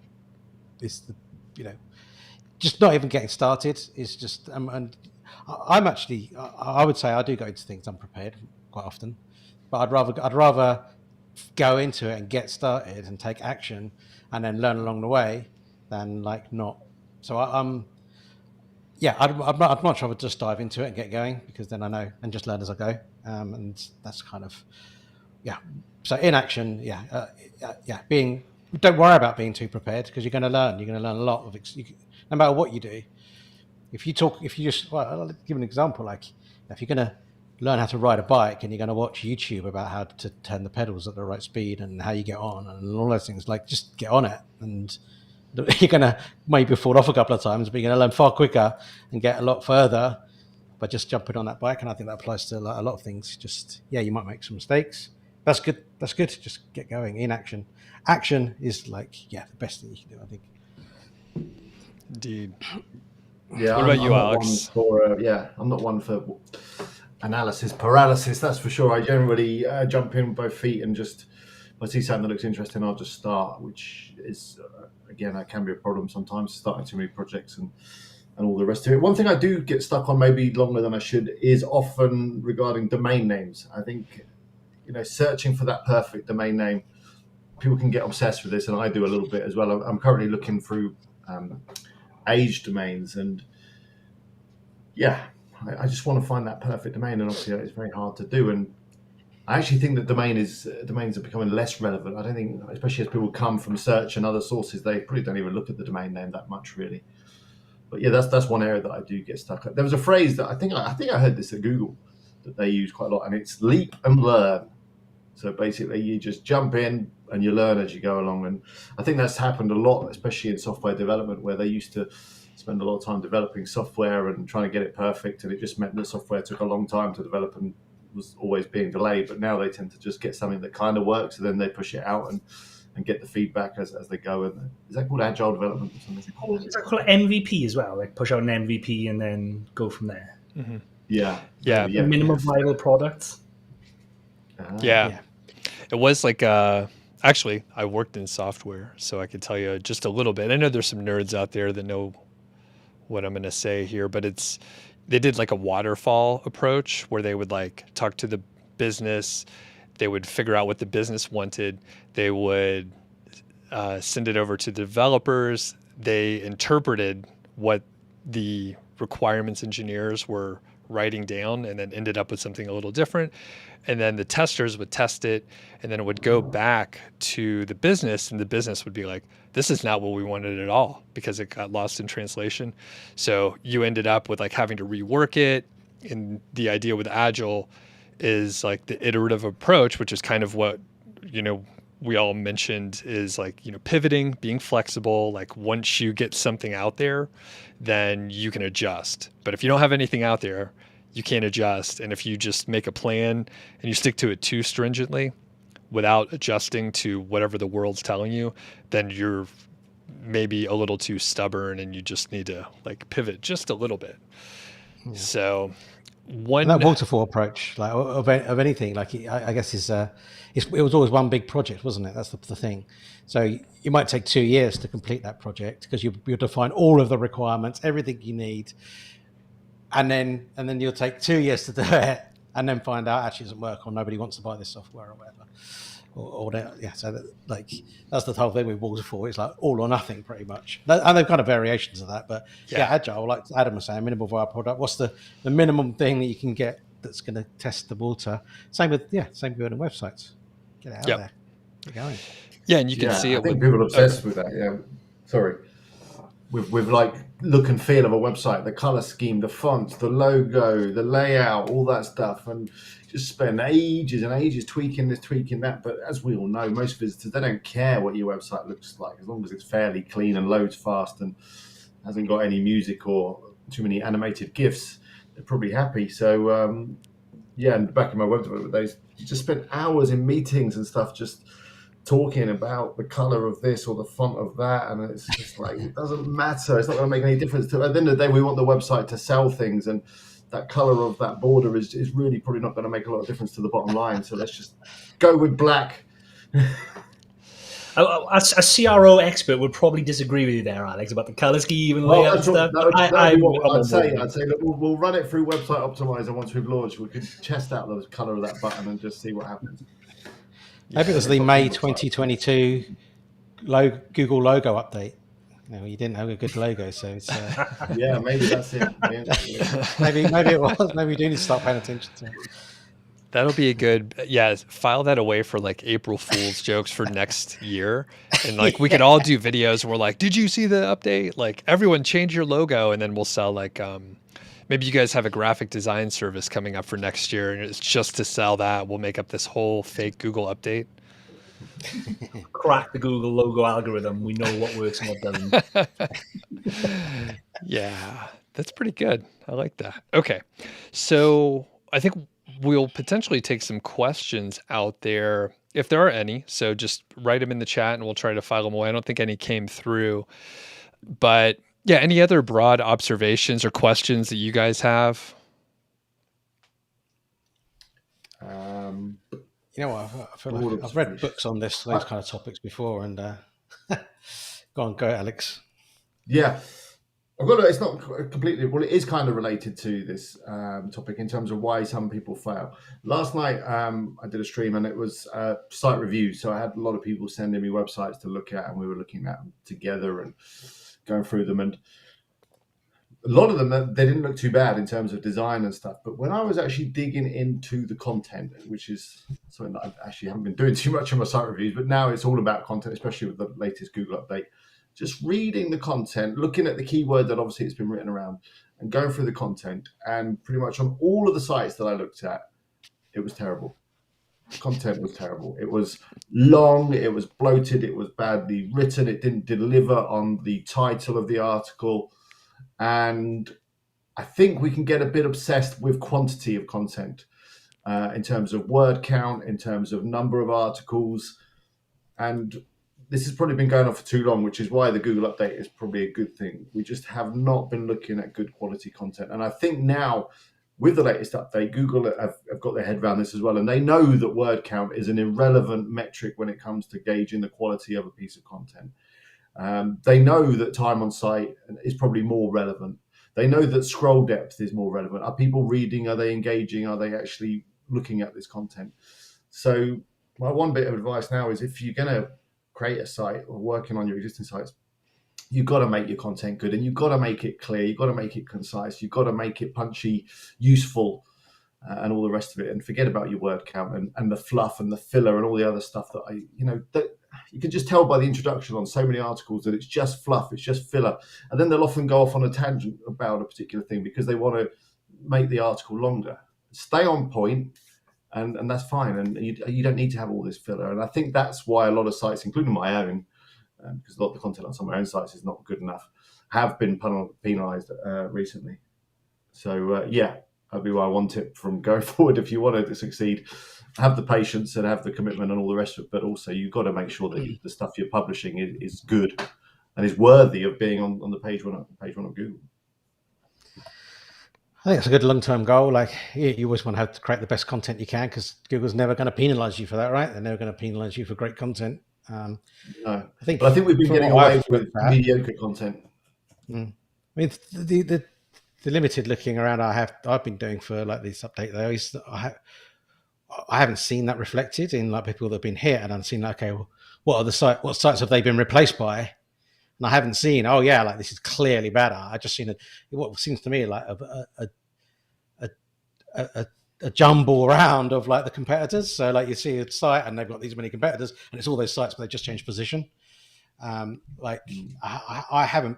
just not even getting started is just. And I would say I do go into things unprepared quite often, but I'd rather go into it and get started and take action and then learn along the way than not. So I'd much rather just dive into it and get going, because then I know and just learn as I go. And that's kind of, So inaction, don't worry about being too prepared, because you're going to learn. You're going to learn a lot of no matter what you do. I'll give an example. Like, if you're going to learn how to ride a bike and you're going to watch YouTube about how to turn the pedals at the right speed and how you get on and all those things, like, just get on it, and you're going to maybe fall off a couple of times, but you're going to learn far quicker and get a lot further by just jumping on that bike. And I think that applies to a lot of things. Just, you might make some mistakes. That's good. Just get going. Inaction. Action is the best thing you can do, I think. Indeed. Yeah. What about you, Alex? I'm not one for analysis paralysis, that's for sure. I generally jump in with both feet, and just if I see something that looks interesting, I'll just start, which is again, that can be a problem sometimes, starting too many projects and all the rest of it. One thing I do get stuck on, maybe longer than I should, is often regarding domain names. I think searching for that perfect domain name, people can get obsessed with this, and I do a little bit as well. I'm currently looking through age domains, and I just want to find that perfect domain, and obviously it's very hard to do. And I actually think that domains are becoming less relevant. I don't think, especially as people come from search and other sources, they probably don't even look at the domain name that much, really. But that's one area that I do get stuck at. There was a phrase that I think I heard this at Google that they use quite a lot, and it's leap and learn. So basically, you just jump in and you learn as you go along. And I think that's happened a lot, especially in software development, where they used to spend a lot of time developing software and trying to get it perfect, and it just meant that software took a long time to develop and was always being delayed. But now they tend to just get something that kind of works, and then they push it out and get the feedback as they go. And is that called agile development or something? Is that called MVP as well? Like, push out an MVP and then go from there. Mm-hmm. Yeah. Minimum viable product. Yeah. It was like, actually, I worked in software, so I could tell you just a little bit. I know there's some nerds out there that know what I'm going to say here, but they did like a waterfall approach where they would talk to the business. They would figure out what the business wanted. They would send it over to the developers. They interpreted what the requirements engineers were writing down and then ended up with something a little different. And then the testers would test it, and then it would go back to the business, and the business would be like, this is not what we wanted at all, because it got lost in translation. So you ended up with like having to rework it. And the idea with Agile is like the iterative approach, which is kind of what, we all mentioned, is like, pivoting, being flexible. Like once you get something out there, then you can adjust. But if you don't have anything out there, you can't adjust. And if you just make a plan and you stick to it too stringently without adjusting to whatever the world's telling you, then you're maybe a little too stubborn and you just need to like pivot just a little bit. Yeah. So and that waterfall approach, like of anything, like I guess it was always one big project, wasn't it? That's the thing. So you might take 2 years to complete that project because you define all of the requirements, everything you need, and then you'll take 2 years to do it, and then find out actually it doesn't work, or nobody wants to buy this software or whatever. Or yeah, so that's the whole thing with waterfall. It's like all or nothing, pretty much. And they've kind of variations of that, but yeah, agile, like Adam was saying, minimal viable product. What's the minimum thing that you can get that's going to test the water? Same with building websites. Get it out there. Get going. Yeah, and you can see it. I think people are obsessed with that. Yeah, sorry. With like look and feel of a website, the color scheme, the fonts, the logo, the layout, all that stuff, and just spend ages and ages tweaking this, tweaking that. But as we all know, most visitors, they don't care what your website looks like as long as it's fairly clean and loads fast and hasn't got any music or too many animated GIFs. They're probably happy. So and back in my web development days, you just spent hours in meetings and stuff just talking about the color of this or the font of that, and it's just like, it doesn't matter. It's not going to make any difference. At the end of the day, we want the website to sell things, and that color of that border is really probably not going to make a lot of difference to the bottom line. So let's just go with black. A CRO expert would probably disagree with you there, Alex, about the color scheme and layout and stuff. I'd say look, we'll run it through Website Optimizer once we've launched. We could test out the color of that button and just see what happens. Maybe it was the May 2022 Google logo update. No, you didn't have a good logo, so it's yeah, maybe that's it. Yeah. maybe it was. Maybe we do need to start paying attention to it. That'll be a good, file that away for like April Fool's jokes for next year. And like we could all do videos where we're like, did you see the update? Like everyone change your logo, and then we'll sell like maybe you guys have a graphic design service coming up for next year, and it's just to sell that. We'll make up this whole fake Google update. Crack the Google logo algorithm. We know what works and what doesn't. Yeah, that's pretty good. I like that. Okay, so I think we'll potentially take some questions out there if there are any. So just write them in the chat and we'll try to file them away. I don't think any came through, but yeah, any other broad observations or questions that you guys have? You know what? I feel like I've read books on those kind of topics before, and go, Alex. Yeah, it's not completely. Well, it is kind of related to this topic in terms of why some people fail. Last night, I did a stream, and it was site reviews. So I had a lot of people sending me websites to look at, and we were looking at them together and going through them, and a lot of them, they didn't look too bad in terms of design and stuff. But when I was actually digging into the content, which is something that I actually haven't been doing too much on my site reviews, but now it's all about content, especially with the latest Google update. Just reading the content, looking at the keyword that obviously it's been written around, and going through the content, and pretty much on all of the sites that I looked at, it was terrible. Content was terrible. It was long, it was bloated, it was badly written, it didn't deliver on the title of the article. And I think we can get a bit obsessed with quantity of content in terms of word count, in terms of number of articles. And this has probably been going on for too long, which is why the Google update is probably a good thing. We just have not been looking at good quality content. And I think now with the latest update, Google have got their head around this as well. And they know that word count is an irrelevant metric when it comes to gauging the quality of a piece of content. They know that time on site is probably more relevant. They know that scroll depth is more relevant. Are people reading? Are they engaging? Are they actually looking at this content? So my one bit of advice now is if you're going to create a site or working on your existing sites, you've got to make your content good, and you've got to make it clear. You've got to make it concise. You've got to make it punchy, useful, and all the rest of it. And forget about your word count and the fluff and the filler and all the other stuff that that you can just tell by the introduction on so many articles that it's just fluff, it's just filler. And then they'll often go off on a tangent about a particular thing because they want to make the article longer. Stay on point, and that's fine. And you don't need to have all this filler. And I think that's why a lot of sites, including my own, because a lot of the content on some of my own sites is not good enough, have been penalised recently. So that'd be my one tip from going forward. If you want to succeed, have the patience and have the commitment and all the rest of it, but also you've got to make sure that the stuff you're publishing is good and is worthy of being on the page one of Google. I think it's a good long-term goal. Like you always want to have to create the best content you can, because Google's never going to penalise you for that, right? They're never going to penalise you for great content. No, I think we've been getting away with mediocre content. I mean, the limited looking around I've been doing for like this update though is that I haven't seen that reflected in like people that have been hit, and I've seen okay, well, what sites have they been replaced by? And I haven't seen like this is clearly better. I just seen what seems to me like a jumble around of like the competitors. So like you see a site and they've got these many competitors, and it's all those sites but they just changed position. I haven't,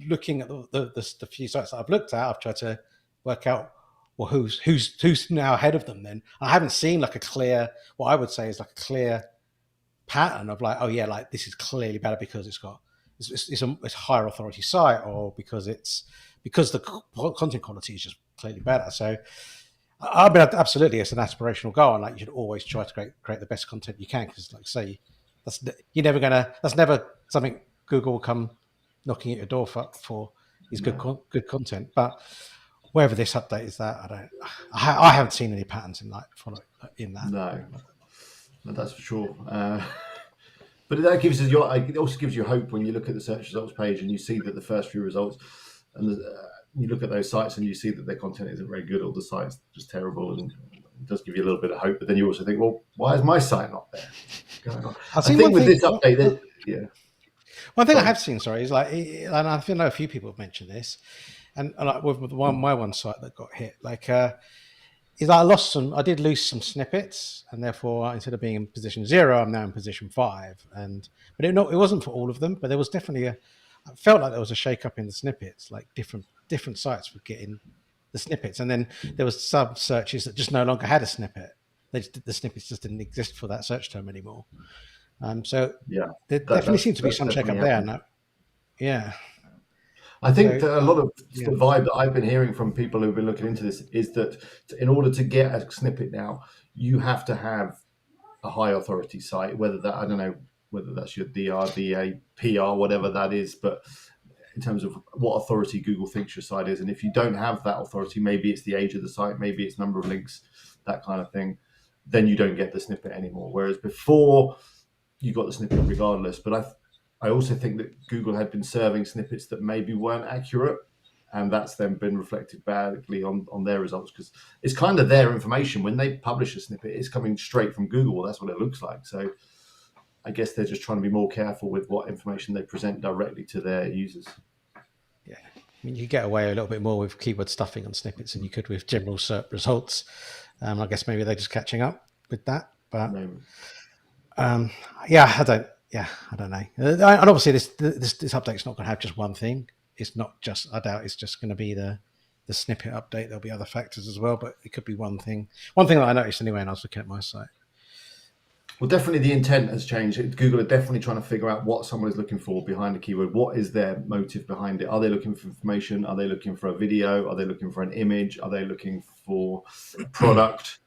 looking at the few sites that I've looked at, I've tried to work out well who's now ahead of them. Then I haven't seen like a clear, what I would say is like a clear pattern of like like this is clearly better because it's a higher authority site, or because the content quality is just clearly better. So I mean, absolutely, it's an aspirational goal, and like you should always try to create the best content you can, because, like I say, that's never something Google will come knocking at your door for is good content. But wherever this update is, that I haven't seen any patterns in that. No, that's for sure. But that gives us it also gives you hope when you look at the search results page and you see that the first few results, and you look at those sites and you see that their content isn't very good, or the site's just terrible, and it does give you a little bit of hope. But then you also think, well, why is my site not there? I think with this update, one thing I have seen, is like, and I know a few people have mentioned this, and like with my one site that got hit, like is I did lose some snippets, and therefore instead of being in position 0, I'm now in position 5. But it wasn't for all of them, but there was definitely I felt like there was a shake up in the snippets, like different sites were getting the snippets, and then there was some searches that just no longer had a snippet. The snippets just didn't exist for that search term anymore. So there definitely seems to be some shake up there. No? Yeah. I think that a lot of the vibe that I've been hearing from people who've been looking into this is that in order to get a snippet now, you have to have a high authority site, whether that's your DR, DA, PR, whatever that is, but in terms of what authority Google thinks your site is. And if you don't have that authority, maybe it's the age of the site, maybe it's number of links, that kind of thing, then you don't get the snippet anymore. Whereas before, you got the snippet regardless. But I also think that Google had been serving snippets that maybe weren't accurate, and that's then been reflected badly on their results, because it's kind of their information. When they publish a snippet, it's coming straight from Google. That's what it looks like. So I guess they're just trying to be more careful with what information they present directly to their users. Yeah, I mean, you get away a little bit more with keyword stuffing on snippets than you could with general SERP results. I guess maybe they're just catching up with that. But I don't know. And obviously, this update's not going to have just one thing. It's not just. I doubt it's just going to be the snippet update. There'll be other factors as well, but it could be one thing. One thing that I noticed anyway, and I was looking at my site. Well, definitely the intent has changed. Google are definitely trying to figure out what someone is looking for behind a keyword. What is their motive behind it? Are they looking for information? Are they looking for a video? Are they looking for an image? Are they looking for a product?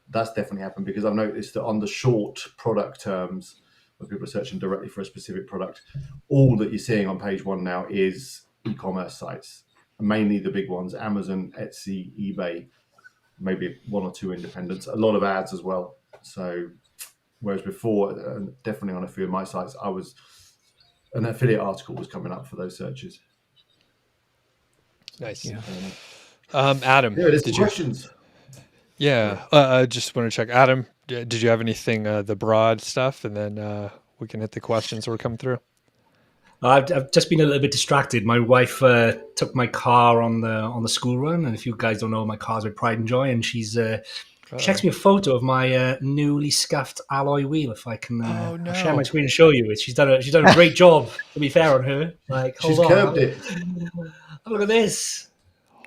That's definitely happened, because I've noticed that on the short product terms, when people are searching directly for a specific product, all that you're seeing on page 1 now is e-commerce sites, mainly the big ones: Amazon, Etsy, eBay, maybe 1 or 2 independents, a lot of ads as well. So whereas before, definitely on a few of my sites, an affiliate article was coming up for those searches. Nice. Yeah. Adam, there's questions. Yeah, I just want to check. Adam, did you have anything, the broad stuff, and then we can hit the questions that were coming through? I've just been a little bit distracted. My wife took my car on the school run, and if you guys don't know, my car's with Pride and Joy, and she's texted me a photo of my newly scuffed alloy wheel. If I can, Oh, no. I'll share my screen and show you. She's done a great job. To be fair on her, like She's hold on, curbed it. look at this.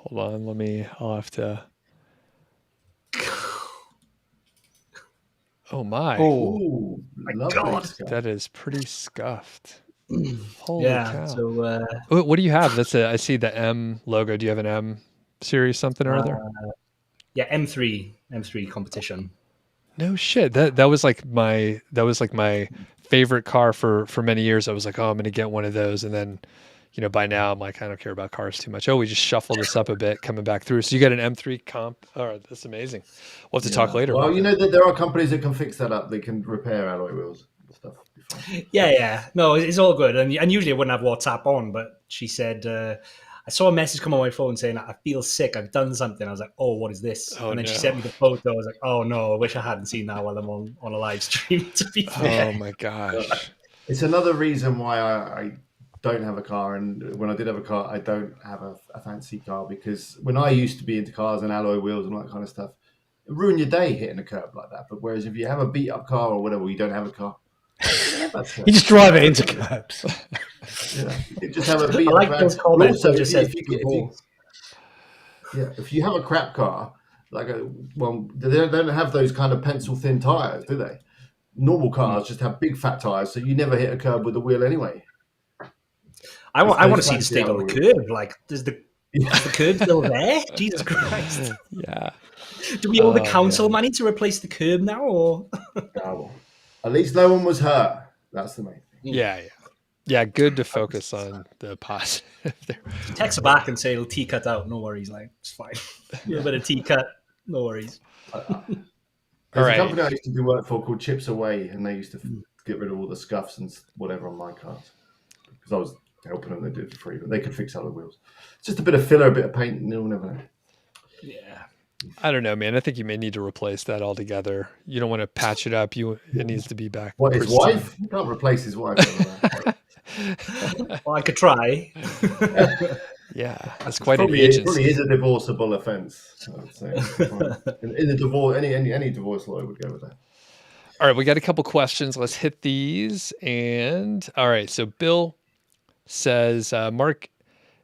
Hold on, I'll have to. Oh my! Ooh, lovely God. stuff. That is pretty scuffed. Holy Yeah. cow! So What do you have? I see the M logo. Do you have an M series something or other? yeah, M3 competition. No shit. That was like my favorite car for many years. I was like, oh, I'm gonna get one of those, and then, by now I'm like, I don't care about cars too much. Oh, we just shuffled this up a bit coming back through. So you got an M3 comp. Oh, that's amazing. We'll have to talk later. Well, about you that. know that there are companies that can fix that up. They can repair alloy wheels and stuff. Yeah. No, it's all good. And usually I wouldn't have WhatsApp on, but she said, I saw a message come on my phone saying, I feel sick. I've done something. I was like, oh, what is this? Oh, and then no. she sent me the photo. I was like, oh, no, I wish I hadn't seen that while I'm on a live stream, to be fair. Oh my gosh. It's another reason why I don't have a car. And when I did have a car, I don't have a fancy car, because when I used to be into cars and alloy wheels and all that kind of stuff, it ruined your day hitting a curb like that. But whereas if you have a beat up car or whatever, you don't have a car. You just drive it into curbs. You just have a beat I up like car. those comments. Also, Just if you have a crap car, they don't have those kind of pencil thin tires, do they? Normal cars just have big fat tires, so you never hit a curb with the wheel anyway. I want to see the fancy state of the alloy curb. Like, is the curb still there? Jesus Christ. Yeah. Do we owe the council money to replace the curb now? Or Oh, at least no one was hurt. That's the main thing. Yeah. Good to focus on the positive there. text her back and say it'll T-cut out. No worries. Like, it's fine. A little bit of T-cut. No worries. There's right. a company I used to do work for called Chips Away, and they used to get rid of all the scuffs and whatever on my cars, because I was helping them. They did it for free, but they could fix alloy wheels. It's just a bit of filler, a bit of paint, and you'll never know. Yeah. I don't know, man. I think you may need to replace that altogether. You don't want to patch it up. It needs to be back. What, his pristine. wife? You can't replace his wife. Well, I could try. Yeah, that's quite an Probably agency. is a divorceable offence, I would say. In a divorce, any divorce lawyer would go with that. All right, we got a couple questions. Let's hit these. And all right, so Bill says, Mark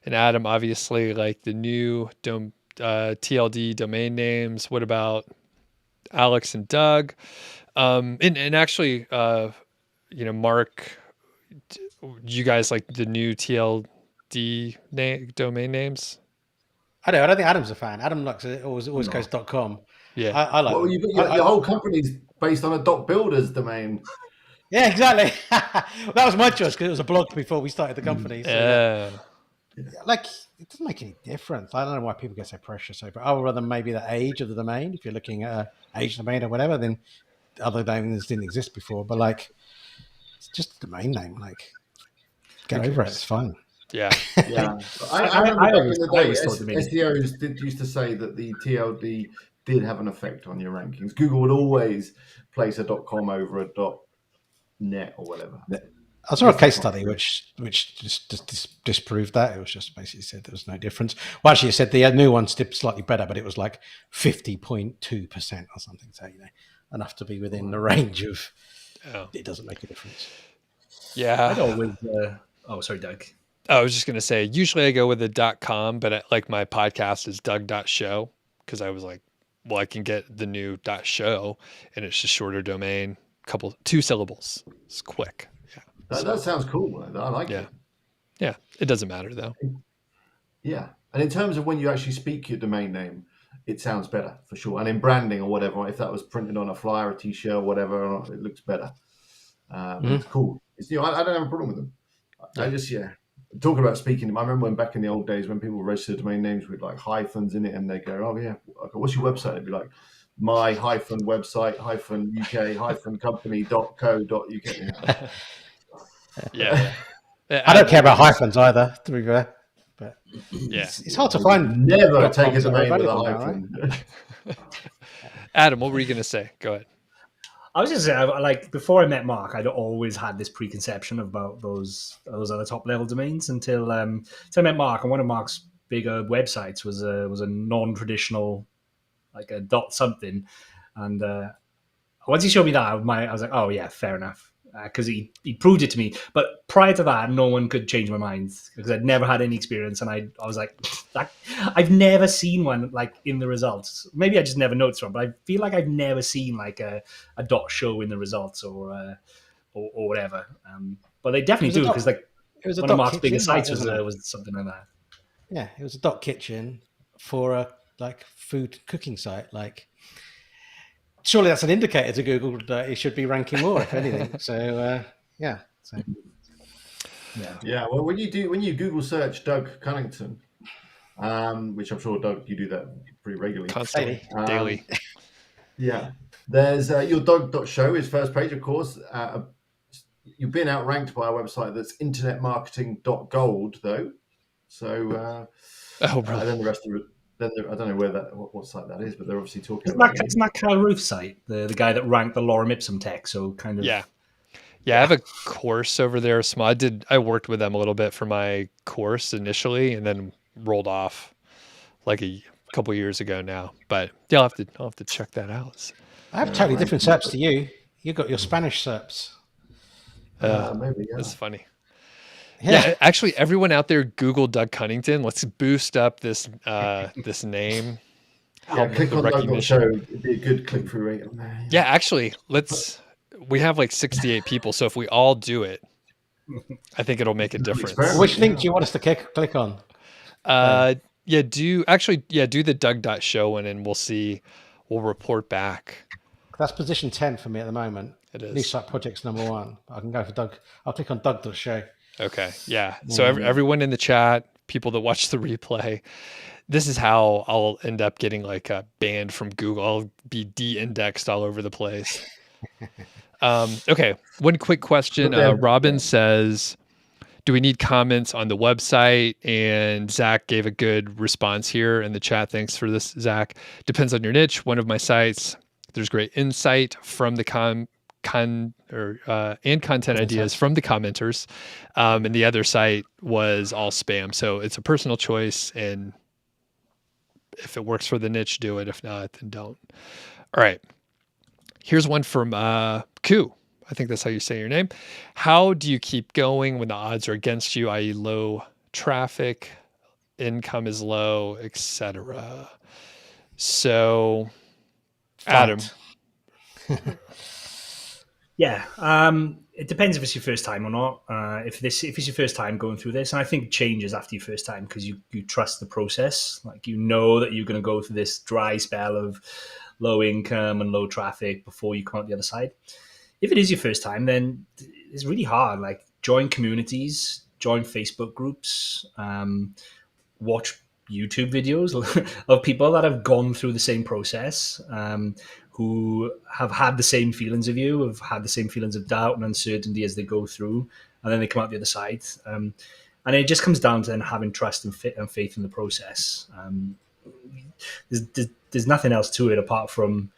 and Adam obviously like the new TLD domain names. What about Alex and Doug? And actually, Mark, you guys like the new TLD domain names? I don't think Adam's a fan. Adam likes it. Always goes .com. Yeah. I like Well, your whole company's based on a .builders domain. Yeah, exactly. That was my choice because it was a blog before we started the company. So like, it doesn't make any difference. I don't know why people get so precious over it. Other than maybe the age of the domain. If you're looking at an age domain or whatever, then other domains didn't exist before. But like, it's just a domain name. Like, get over it. It's fine. Yeah. Yeah. I remember back in the day, thought the meaning. SEOs used to say that the TLD did have an effect on your rankings. Google would always place a .com over a .net or whatever. I saw a case study which just disproved that. It was just basically said there was no difference. Well, actually, it said the new ones did slightly better, but it was like 50.2% or something. So, enough to be within the range of it doesn't make a difference. Yeah. I'd always. Sorry, Doug. I was just going to say, usually I go with the .com, but like my podcast is Doug.Show because I was like, well, I can get the new .show and it's just shorter domain, 2 syllables. It's quick. Yeah. That sounds cool. I like it. Yeah. It doesn't matter though. Yeah. And in terms of when you actually speak your domain name, it sounds better for sure. And in branding or whatever, if that was printed on a flyer, a t-shirt or whatever, it looks better. It's cool. I don't have a problem with them. I just, talking about speaking, I remember when back in the old days when people registered domain names with like hyphens in it and they go, oh yeah, okay, what's your website? It'd be like my -website -UK -company.co.uk. Yeah. I don't care about hyphens either, to be fair. But Yeah. it's hard to find. Never take a .coms that are domain with a available now, right? hyphen. Adam, what were you going to say? Go ahead. I was just saying, like before I met Mark, I'd always had this preconception about those other top level domains until I met Mark, and one of Mark's bigger websites was a non-traditional, like a dot something, and once he showed me that, I was like, oh yeah, fair enough, because he proved it to me. But prior to that, no one could change my mind because I'd never had any experience, and I was like, I've never seen one like in the results. Maybe I just never noticed one, but I feel like I've never seen like a dot show in the results or whatever. But they definitely do because like it was a one of dot Mark's kitchen, biggest sites wasn't it? was something like that. Yeah, it was a dot kitchen for a like food cooking site. Like, surely that's an indicator to Google that it should be ranking more, if anything. So yeah. So Yeah. Well, when you Google search Doug Cunnington, which I'm sure Doug, you do that pretty regularly. Constantly, daily. Yeah. There's your Doug.Show is first page, of course. You've been outranked by a website that's internetmarketing.gold, though. So Oh, really? then the rest of it. Then I don't know what site that is, but they're obviously talking Isn't about that Cal Roof's site, the guy that ranked the Lorem Ipsum tech? So kind of Yeah, I have a course over there. I worked with them a little bit for my course initially, and then rolled off like a couple years ago now. But yeah, I'll have to check that out. I have totally different SERPs to you. You got your Spanish SERPs. maybe. Yeah. That's funny. Yeah, actually, everyone out there, Google Doug Cunnington. Let's boost up this this name. Yeah, click on Doug.Show. It'd be a good click through rate on there. Yeah, actually, we have like 68 people, so if we all do it, I think it'll make a difference. Which link do you want us to click on? Do the Doug.Show one, and we'll report back. That's position 10 for me at the moment. It is. New site projects #1. I can go for Doug. I'll click on Doug.Show. Okay, yeah. So everyone in the chat, people that watch the replay, this is how I'll end up getting like banned from Google. I'll be de-indexed all over the place. Okay, one quick question. Robin says, do we need comments on the website? And Zach gave a good response here in the chat. Thanks for this, Zach. Depends on your niche. One of my sites, there's great insight from the and content ideas from the commenters. And the other site was all spam. So it's a personal choice. And if it works for the niche, do it. If not, then don't. All right. Here's one from Ku. I think that's how you say your name. How do you keep going when the odds are against you, i.e. low traffic, income is low, etc.? So, Adam. Yeah, it depends if it's your first time or not. If it's your first time going through this, and I think it changes after your first time because you trust the process. Like you know that you're going to go through this dry spell of low income and low traffic before you come out the other side. If it is your first time, then it's really hard. Like join communities, join Facebook groups, watch YouTube videos of people that have gone through the same process, who have had the same feelings of you, have had the same feelings of doubt and uncertainty as they go through, and then they come out the other side. And it just comes down to then having trust and faith in the process. There's nothing else to it apart from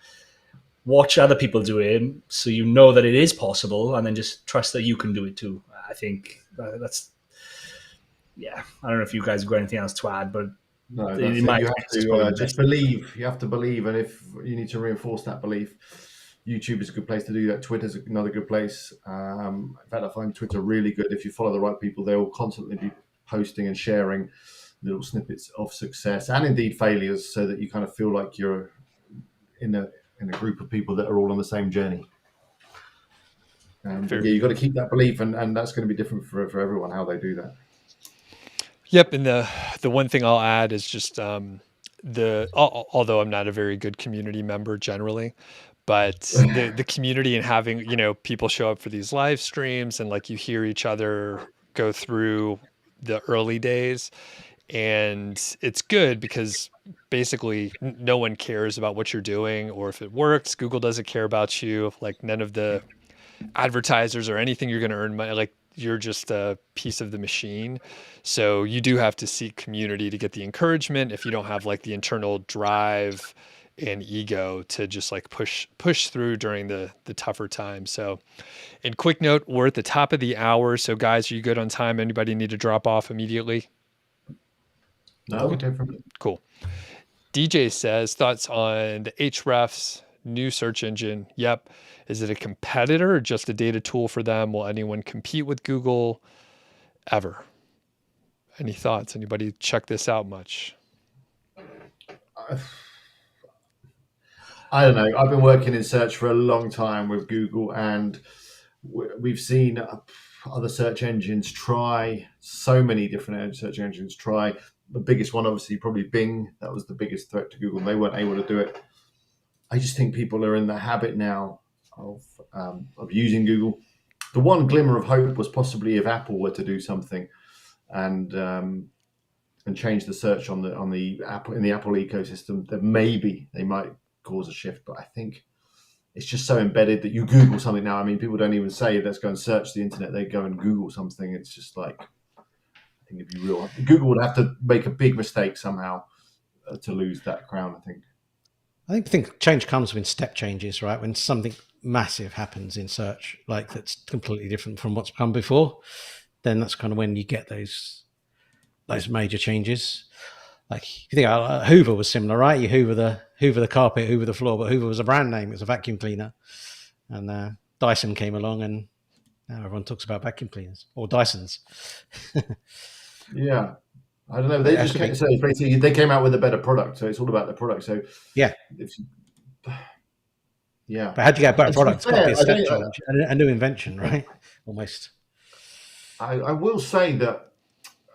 watch other people do it so you know that it is possible, and then just trust that you can do it too. I think that's, yeah. I don't know if you guys have got anything else to add, but no, you have to just believe. You have to believe, and if you need to reinforce that belief, YouTube is a good place to do that. Twitter's another good place. In fact, I find Twitter really good. If you follow the right people, they will constantly be posting and sharing little snippets of success and indeed failures, so that you kind of feel like you're in a group of people that are all on the same journey. And you've got to keep that belief, and that's going to be different for everyone how they do that. Yep, and the one thing I'll add is just although I'm not a very good community member generally, but the community and having people show up for these live streams and like you hear each other go through the early days, and it's good because basically no one cares about what you're doing or if it works. Google doesn't care about you. Like none of the advertisers or anything you're going to earn money. Like you're just a piece of the machine. So you do have to seek community to get the encouragement. If you don't have like the internal drive and ego to just like push through during the tougher times. So, and quick note, we're at the top of the hour. So guys, are you good on time? Anybody need to drop off immediately? No, okay, from it. Cool. DJ says, thoughts on the Ahrefs new search engine? Yep. Is it a competitor or just a data tool for them? Will anyone compete with Google ever? Any thoughts? Anybody check this out much? I don't know. I've been working in search for a long time with Google, and we've seen other search engines try, so many different search engines try. The biggest one, obviously, probably Bing. That was the biggest threat to Google. They weren't able to do it. I just think people are in the habit now of using Google. The one glimmer of hope was possibly if Apple were to do something and change the search on the Apple in the Apple ecosystem, that maybe they might cause a shift. But I think it's just so embedded that you Google something now. I mean, people don't even say let's go and search the internet. They go and Google something. It's just like, I think it'd be real. Google would have to make a big mistake somehow to lose that crown, I think change comes when step changes, right? When something massive happens in search, like that's completely different from what's come before, then that's kind of when you get those major changes. Like if you think Hoover was similar, right? You Hoover the carpet, Hoover the floor, but Hoover was a brand name. It was a vacuum cleaner, and Dyson came along, and now everyone talks about vacuum cleaners or Dysons. Yeah. I don't know. They just came, so basically they came out with a better product, so it's all about the product. So yeah. Yeah. But how do you get a better product? It's got to be a step change, a new invention, right? Almost. I will say that,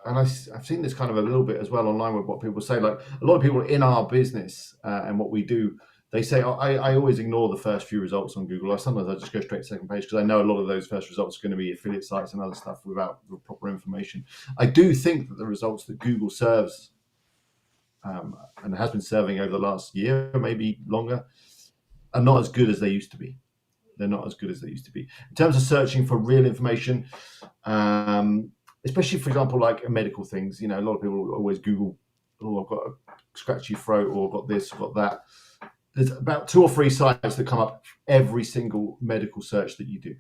and I've seen this kind of a little bit as well online with what people say. Like a lot of people in our business and what we do, they say, I always ignore the first few results on Google. Sometimes I just go straight to second page because I know a lot of those first results are going to be affiliate sites and other stuff without the proper information. I do think that the results that Google serves and has been serving over the last year, maybe longer, are not as good as they used to be. They're not as good as they used to be. In terms of searching for real information, especially, for example, like medical things, a lot of people always Google, I've got a scratchy throat, or I've got this, I've got that. There's about 2 or 3 sites that come up every single medical search that you do.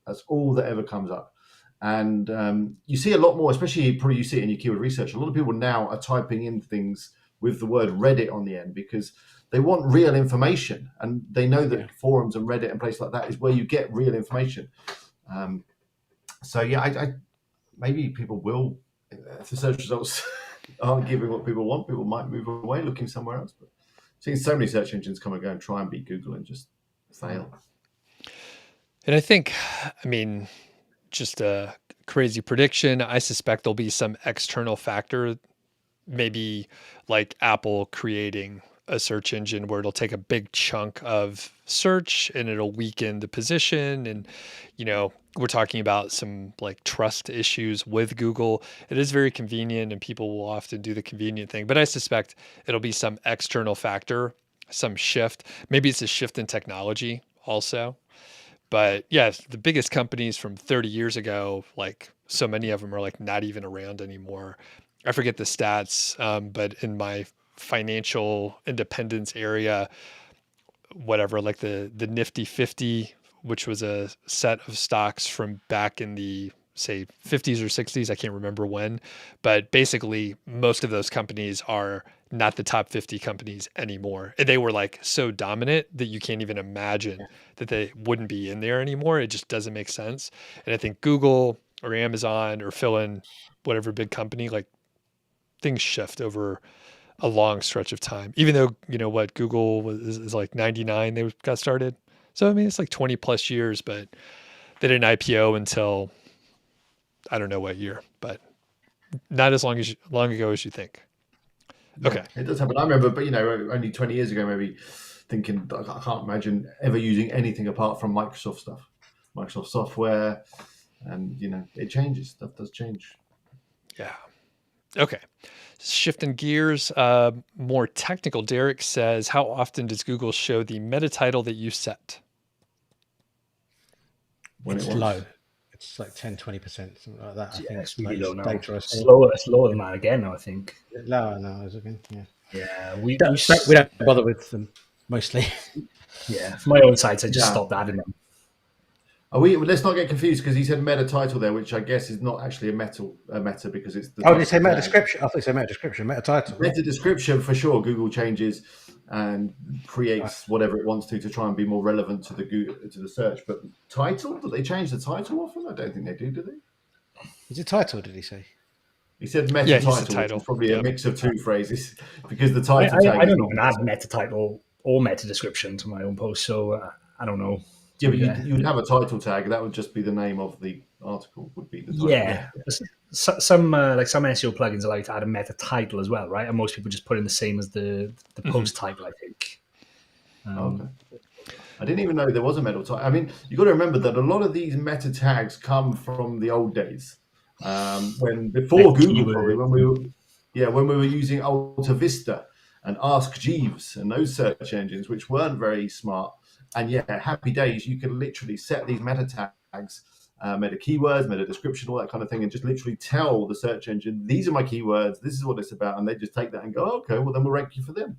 That's all that ever comes up. And you see a lot more, especially probably you see it in your keyword research. A lot of people now are typing in things with the word Reddit on the end because they want real information. And they know that forums and Reddit and places like that is where you get real information. So yeah, I maybe people will, if the search results aren't giving what people want, people might move away looking somewhere else. But seeing so many search engines come and go and try and beat Google and just fail. And I think, just a crazy prediction, I suspect there'll be some external factor, maybe like Apple creating a search engine where it'll take a big chunk of search and it'll weaken the position. And, we're talking about some like trust issues with Google. It is very convenient and people will often do the convenient thing, but I suspect it'll be some external factor, some shift. Maybe it's a shift in technology also. But yeah, the biggest companies from 30 years ago, like so many of them are like not even around anymore. I forget the stats, but in my financial independence area, whatever, like the Nifty 50, which was a set of stocks from back in the, say, 50s or 60s, I can't remember when, but basically most of those companies are not the top 50 companies anymore. And they were like so dominant that you can't even imagine that they wouldn't be in there anymore. It just doesn't make sense. And I think Google or Amazon or fill in whatever big company, like things shift over a long stretch of time, even though, Google is like 99, they got started. So, it's like 20 plus years, but they didn't IPO until I don't know what year, but not as long ago as you think. Okay. Yeah, it does happen. I remember, but only 20 years ago, maybe thinking, I can't imagine ever using anything apart from Microsoft stuff, Microsoft software. And, it changes. Stuff does change. Yeah. Okay. Shifting gears, more technical. Derek says, how often does Google show the meta title that you set? It's low. It's like 10-20%, something like that. I think it's really low now. Data it's lower than that again, I think. Lower now, is it again? Yeah. Yeah, We don't bother with them mostly. Yeah, for my own sites, I just Yeah. stopped adding them. Let's not get confused because he said meta title there, which I guess is not actually a meta because it's the Oh, did you say title meta tag. description? I thought you said meta description, meta title. Meta description for sure. Google changes and creates whatever it wants to try and be more relevant to the search. But title? Do they change the title often? I don't think they do they? Is it title? Did he say? He said meta Yeah, he title, said title. which is probably a Yep. mix of two phrases because the title tag. I don't even add meta title or meta description to my own post, so I don't know. Yeah, but you'd have a title tag. That would just be the name of the article. Would be the title. Yeah. Some like some SEO plugins allow you to add a meta title as well, right? And most people just put in the same as the post title, I think. Okay. I didn't even know there was a meta tag. I mean, you got to remember that a lot of these meta tags come from the old days, when before Like Google, keyword. probably when we were using Alta Vista and Ask Jeeves and those search engines, which weren't very smart. And happy days, you could literally set these meta tags, meta keywords, meta description, all that kind of thing, and just literally tell the search engine, these are my keywords, this is what it's about, and they just take that and go, okay, well then we'll rank you for them.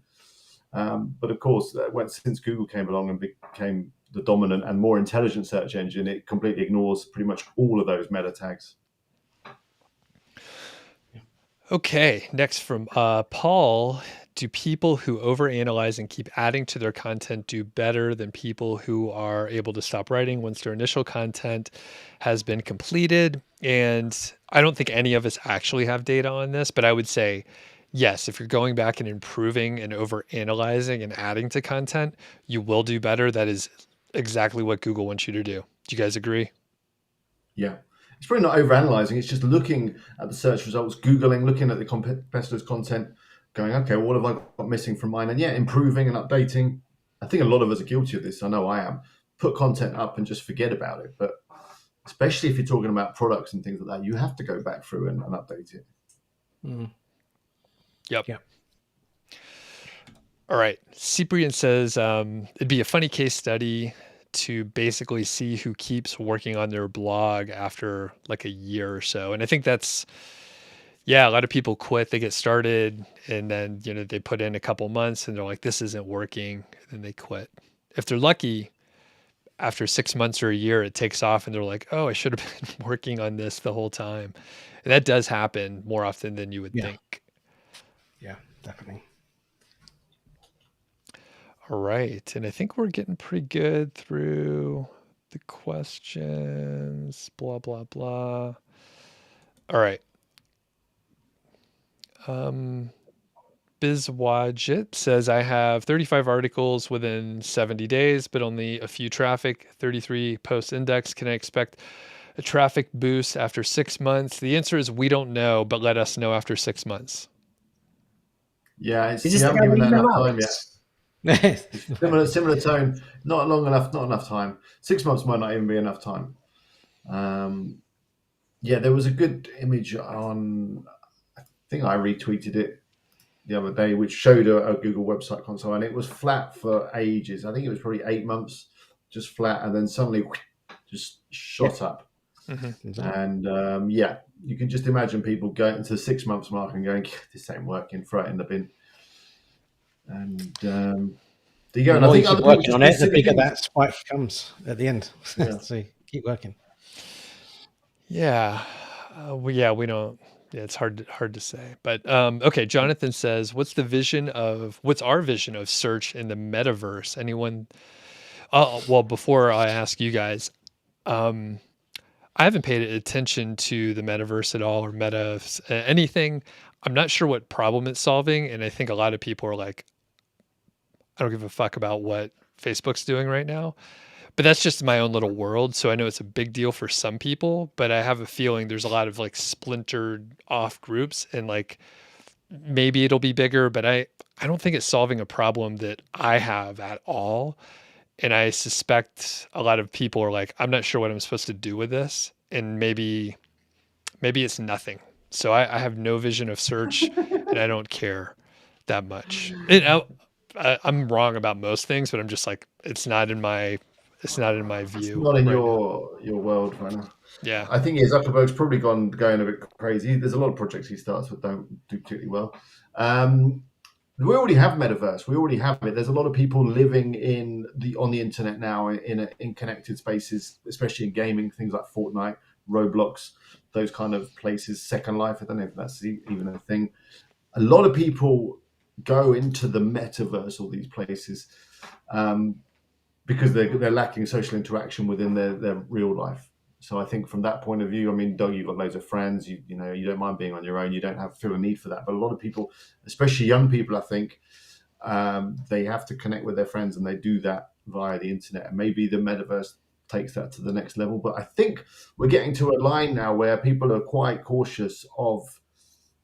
But of course, since Google came along and became the dominant and more intelligent search engine, it completely ignores pretty much all of those meta tags. Okay, next from Paul. Do people who overanalyze and keep adding to their content do better than people who are able to stop writing once their initial content has been completed? And I don't think any of us actually have data on this, but I would say, yes, if you're going back and improving and overanalyzing and adding to content, you will do better. That is exactly what Google wants you to do. Do you guys agree? Yeah. It's probably not overanalyzing. It's just looking at the search results, Googling, looking at the competitors' content, going, okay, well, what have I got missing from mine? And improving and updating. I think a lot of us are guilty of this. I know I am. Put content up and just forget about it. But especially if you're talking about products and things like that, you have to go back through and update it. Mm. Yep. All right. Cyprian says it'd be a funny case study to basically see who keeps working on their blog after like a year or so. And I think that's, a lot of people quit, they get started, and then, they put in a couple months and they're like, this isn't working. And then they quit. If they're lucky, after 6 months or a year, it takes off and they're like, oh, I should have been working on this the whole time. And that does happen more often than you would think. Yeah, definitely. All right. And I think we're getting pretty good through the questions, blah, blah, blah. All right. Bizwadget says, I have 35 articles within 70 days, but only a few traffic, 33 post index. Can I expect a traffic boost after 6 months? The answer is we don't know, but let us know after 6 months. Yeah, you haven't given that enough time yet. Similar tone, not enough time. 6 months might not even be enough time. There was a good image on, I think I retweeted it the other day, which showed a Google website console, and it was flat for ages. I think it was probably 8 months, just flat, and then suddenly just shot up. Mm-hmm. And you can just imagine people going to the 6 months mark and going, this ain't working, throw it in the bin. And there you go. The more you keep working on it, the bigger that spike comes at the end. So keep working. Yeah. We don't. Yeah, it's hard to say. But okay, Jonathan says, what's our vision of search in the metaverse? Anyone? Well, before I ask you guys, I haven't paid attention to the metaverse at all, or meta anything. I'm not sure what problem it's solving, and I think a lot of people are like, I don't give a fuck about what Facebook's doing right now. But that's just my own little world. So I know it's a big deal for some people, but I have a feeling there's a lot of like splintered off groups, and like maybe it'll be bigger, but I don't think it's solving a problem that I have at all. And I suspect a lot of people are like, I'm not sure what I'm supposed to do with this. And maybe it's nothing. So I have no vision of search and I don't care that much. I'm wrong about most things, but I'm just like, it's not in my view. It's not in your world right now. Yeah. I think Zuckerberg's probably going a bit crazy. There's a lot of projects he starts that don't do particularly well. We already have metaverse. We already have it. There's a lot of people living on the internet now in connected spaces, especially in gaming, things like Fortnite, Roblox, those kind of places. Second Life. I don't know if that's even a thing. A lot of people go into the metaverse, all these places, because they're lacking social interaction within their real life. So I think from that point of view, I mean, Doug, you've got loads of friends. You don't mind being on your own. You don't feel a need for that. But a lot of people, especially young people, I think, they have to connect with their friends, and they do that via the internet. And maybe the metaverse takes that to the next level. But I think we're getting to a line now where people are quite cautious of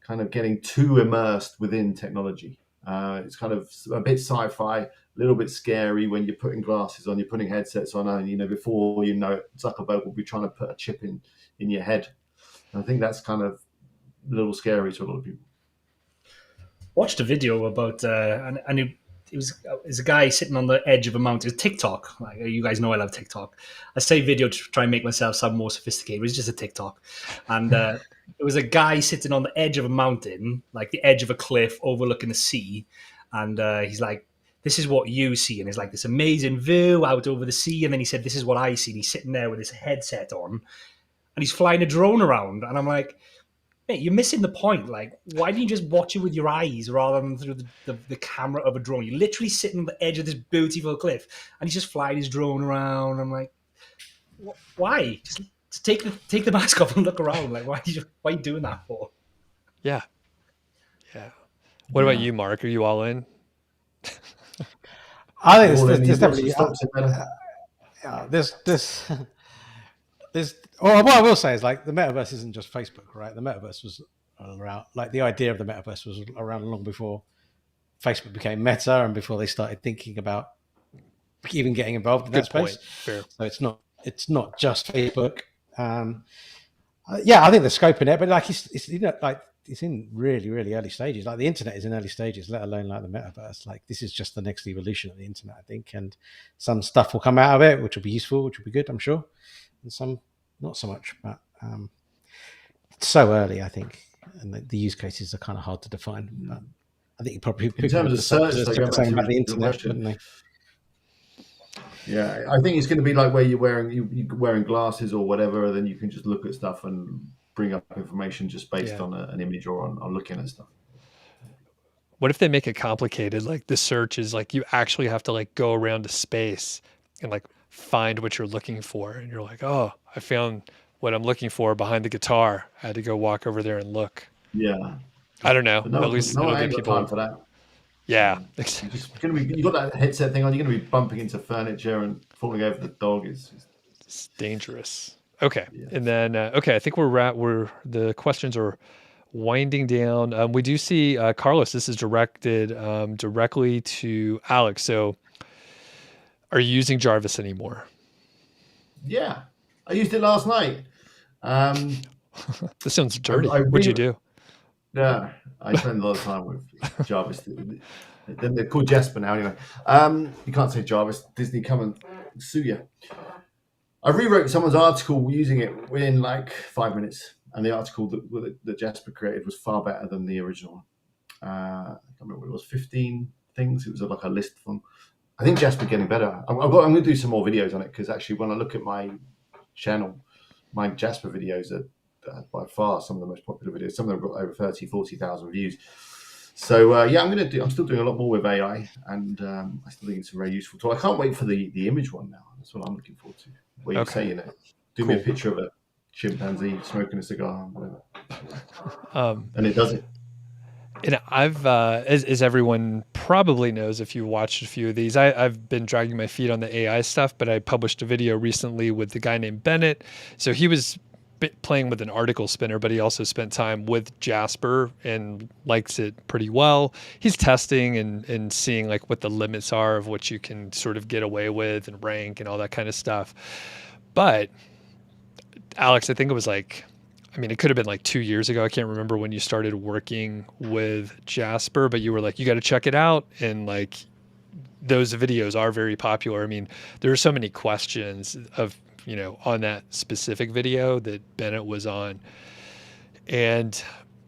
kind of getting too immersed within technology. It's kind of a bit sci-fi, a little bit scary when you're putting glasses on, you're putting headsets on, and before you know it, Zuckerberg will be trying to put a chip in your head. And I think that's kind of a little scary to a lot of people. Watched a video about and it was a guy sitting on the edge of a mountain. It was TikTok. Like, you guys know I love TikTok. I say video to try and make myself sound more sophisticated. It was just a TikTok, and it was a guy sitting on the edge of a mountain, like the edge of a cliff overlooking the sea, and he's like, "This is what you see," and it's like this amazing view out over the sea. And then he said, "This is what I see." And he's sitting there with his headset on, and he's flying a drone around, and I'm like, mate, you're missing the point. Like, why don't you just watch it with your eyes rather than through the camera of a drone? You're literally sitting on the edge of this beautiful cliff, and he's just flying his drone around. I'm like, why? Just take the mask off and look around. Like, why are you doing that for? Yeah. What about you, Mark? Are you all in? I think there's definitely there's what I will say is, like, the metaverse isn't just Facebook, right? The metaverse was around, like, the idea of the metaverse was around long before Facebook became Meta and before they started thinking about even getting involved in that space. Fair. So it's not just Facebook. I think the scope in it, but like it's in really, really early stages. Like, the internet is in early stages, let alone like the metaverse. Like, this is just the next evolution of the internet, I think, and some stuff will come out of it, which will be useful, which will be good, I'm sure, and some not so much. But it's so early, I think, and the use cases are kind of hard to define. But I think probably in terms of search, they go back to about the internet, wouldn't they? Yeah, I think it's going to be like where you're wearing glasses or whatever, and then you can just look at stuff and bring up information just based on an image or on looking at stuff. What if they make it complicated? Like, the search is like you actually have to like go around a space and like find what you're looking for, and you're like, oh, I found what I'm looking for behind the guitar. I had to go walk over there and look. Yeah, I don't know. At least I ain't got time for that. Yeah, you got that headset thing on. You're going to be bumping into furniture and falling over the dog. It's dangerous. Okay, and then I think the questions are winding down. We do see Carlos. This is directed directly to Alex. So, are you using Jarvis anymore? Yeah, I used it last night. This sounds dirty. What'd you do? Yeah, I spend a lot of time with Jarvis. They're called Jasper now, anyway. You can't say Jarvis. Disney, come and sue you. I rewrote someone's article using it within like 5 minutes, and the article that Jasper created was far better than the original. I can't remember what it was, 15 things. It was like a list of them. I think Jasper's getting better. I'm going to do some more videos on it, because actually when I look at my channel, my Jasper videos are by far some of the most popular videos. Some of them have got over 30, 40,000 views. So I'm still doing a lot more with AI, and I still think it's a very useful tool. I can't wait for the image one now. That's what I'm looking forward to. Where you say, do me a picture of a chimpanzee smoking a cigar, whatever. And it does it. And I've, as everyone probably knows, if you watched a few of these, I've been dragging my feet on the AI stuff, but I published a video recently with the guy named Bennett. So he was playing with an article spinner, but he also spent time with Jasper and likes it pretty well. He's testing and seeing like what the limits are of what you can sort of get away with and rank and all that kind of stuff. But Alex, I think it was like, it could have been like 2 years ago. I can't remember when you started working with Jasper, but you were like, you got to check it out. And like, those videos are very popular. There are so many questions of, on that specific video that Bennett was on. And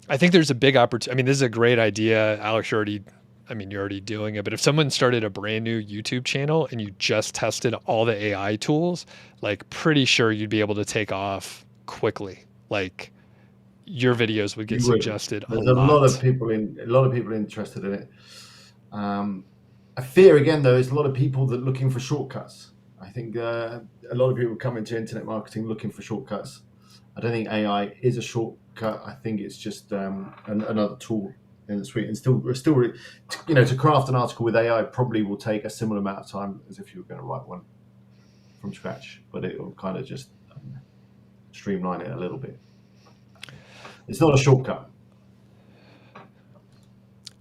I think there's a big opportunity. This is a great idea. Alex, you already I mean, you're already doing it, but if someone started a brand new YouTube channel and you just tested all the AI tools, like pretty sure you'd be able to take off quickly. Like your videos would get You would. suggested There's a a lot lot. of people interested in it. I fear again though, it's a lot of people that are looking for shortcuts. I think a lot of people come into internet marketing looking for shortcuts. I don't think AI is a shortcut. I think it's just another tool in the suite. And still, to craft an article with AI probably will take a similar amount of time as if you were going to write one from scratch. But it will kind of just streamline it a little bit. It's not a shortcut.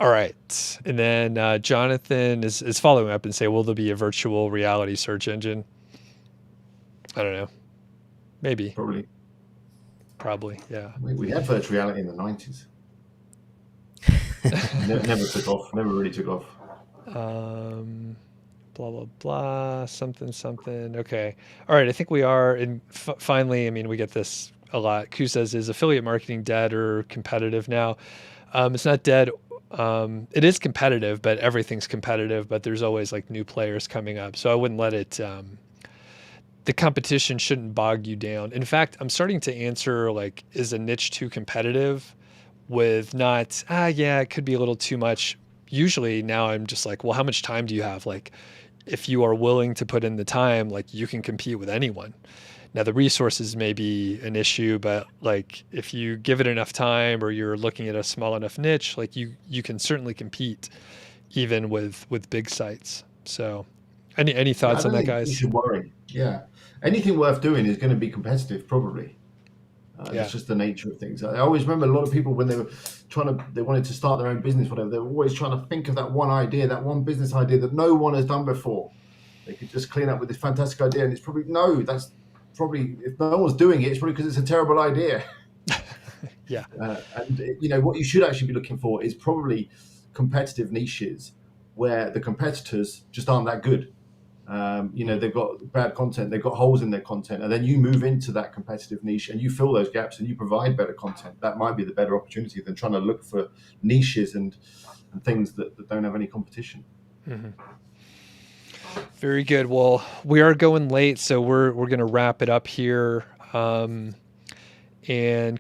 All right. And then Jonathan is following up and say, will there be a virtual reality search engine? I don't know. Maybe. Probably, yeah. We had virtual reality in the 90s. Never took off. Never really took off. Blah, blah, blah, something. Okay. All right. I think we are. And finally, I mean, we get this a lot. Q says, is affiliate marketing dead or competitive now? It's not dead. It is competitive, but everything's competitive, but there's always like new players coming up. So I wouldn't let it, the competition shouldn't bog you down. In fact, I'm starting to answer like, is a niche too competitive with not, it could be a little too much. Usually now I'm just like, well, how much time do you have? Like if you are willing to put in the time, like you can compete with anyone. Now the resources may be an issue, but like if you give it enough time or you're looking at a small enough niche, like you can certainly compete even with big sites. So any thoughts on that, guys? You should worry. Yeah. Anything worth doing is going to be competitive, probably. It's just the nature of things. I always remember a lot of people when they wanted to start their own business, whatever, they were always trying to think of that one idea, that one business idea that no one has done before. They could just clean up with this fantastic idea. And it's probably, if no one's doing it, it's probably because it's a terrible idea. Yeah. And what you should actually be looking for is probably competitive niches where the competitors just aren't that good. They've got bad content, they've got holes in their content, and then you move into that competitive niche and you fill those gaps and you provide better content. That might be the better opportunity than trying to look for niches and things that don't have any competition. Mm-hmm. Very good. Well, we are going late, so we're going to wrap it up here. And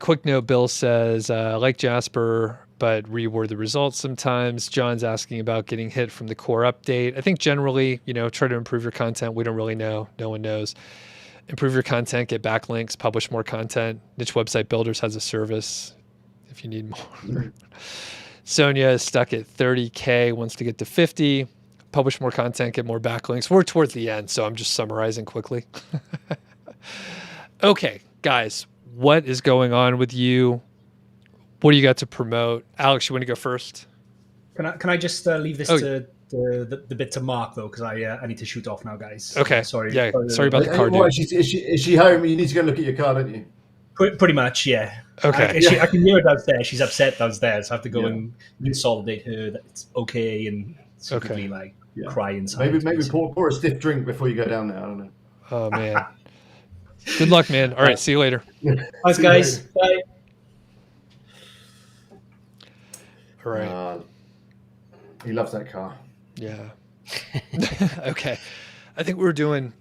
quick note, Bill says, like Jasper, but reword the results sometimes. John's asking about getting hit from the core update. I think generally, try to improve your content. We don't really know. No one knows. Improve your content, get backlinks, publish more content. Niche Website Builders has a service if you need more. Sonia is stuck at 30K, wants to get to 50. Publish more content, get more backlinks. We're towards the end, so I'm just summarizing quickly. Okay, guys, what is going on with you? What do you got to promote? Alex, you want to go first? Can I just leave this to the bit to Mark, though, because I need to shoot off now, guys. Okay. Sorry. Yeah, sorry about the card. Is she home? You need to go look at your card, don't you? Pretty much, yeah. Okay. I can hear her downstairs. She's upset downstairs. I have to go and consolidate her that it's okay and secretly cry inside. Maybe pour a stiff drink before you go down there. I don't know. Oh, man. Good luck, man. All right, see you later. Thanks, guys. Bye. All right. He loves that car. Yeah. Okay. I think we're doing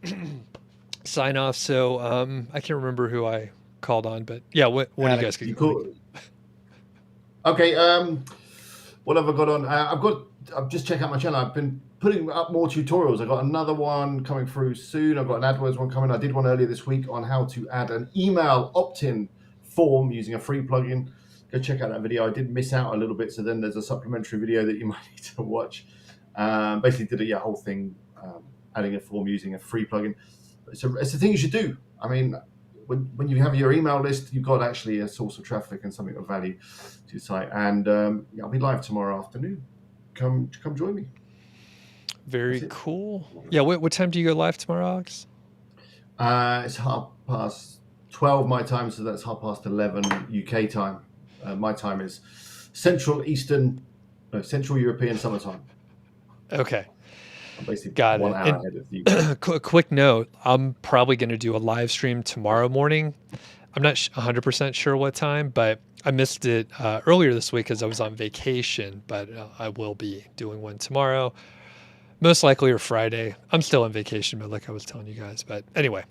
sign off. So I can't remember who I called on, but yeah, what do you guys get? Cool. Okay. What have I got on? I've just checked out my channel. I've been putting up more tutorials. I've got another one coming through soon. I've got an AdWords one coming. I did one earlier this week on how to add an email opt-in form using a free plugin. Go check out that video. I did miss out a little bit, so then there's a supplementary video that you might need to watch. Basically did a whole thing, adding a form using a free plugin. It's the thing you should do. I mean, when you have your email list, you've got actually a source of traffic and something of value to your site. And I'll be live tomorrow afternoon. Come join me. Very cool. Yeah, what time do you go live tomorrow, Alex? It's 12:30 my time, so that's 11:30 UK time. My time is Central European summertime. Okay. I'm basically got 1 it. hour ahead of you. Quick note, I'm probably going to do a live stream tomorrow morning. I'm not 100% sure what time, but I missed it earlier this week because I was on vacation, but I will be doing one tomorrow, most likely, or Friday. I'm still on vacation, but like I was telling you guys. But anyway,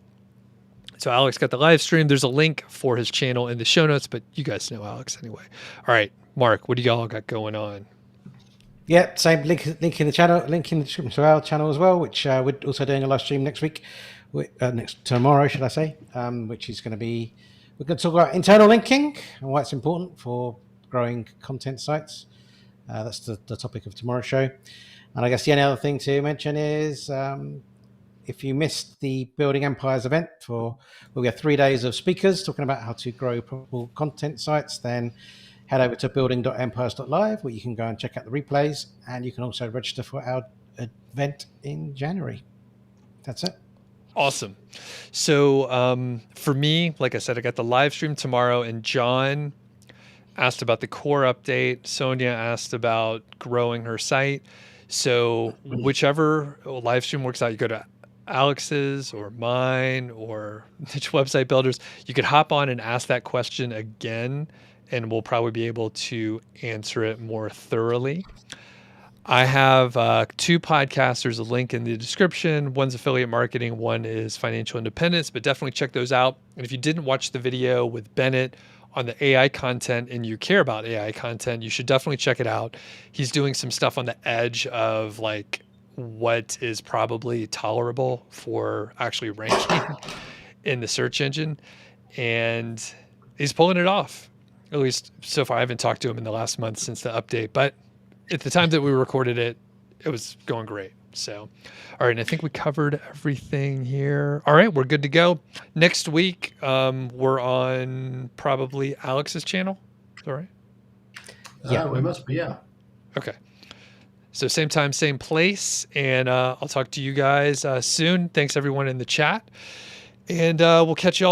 so Alex got the live stream. There's a link for his channel in the show notes, but you guys know Alex anyway. All right, Mark, what do y'all got going on? Yeah, same link in the channel, link in the description to our channel as well, which we're also doing a live stream next week, tomorrow, should I say, which is going to be, we're going to talk about internal linking and why it's important for growing content sites. That's the topic of tomorrow's show. And I guess the only other thing to mention is if you missed the Building Empires event we have 3 days of speakers talking about how to grow profitable content sites, then head over to building.empires.live where you can go and check out the replays, and you can also register for our event in January. That's it. Awesome. So for me, like I said, I got the live stream tomorrow, and John asked about the core update. Sonia asked about growing her site. So whichever live stream works out, you go to Alex's or mine or Niche Website Builders. You could hop on and ask that question again, and we'll probably be able to answer it more thoroughly. I have 2 podcasts. There's a link in the description. One's affiliate marketing, one is financial independence, but definitely check those out. And if you didn't watch the video with Bennett on the AI content and you care about AI content, you should definitely check it out. He's doing some stuff on the edge of like what is probably tolerable for actually ranking in the search engine. And he's pulling it off. At least so far. I haven't talked to him in the last month since the update, but at the time that we recorded it, it was going great. So, all right. And I think we covered everything here. All right. We're good to go. Next week, we're on probably Alex's channel. Is that right? Yeah, we must be. Yeah. Okay. So same time, same place. And I'll talk to you guys soon. Thanks everyone in the chat. And we'll catch you all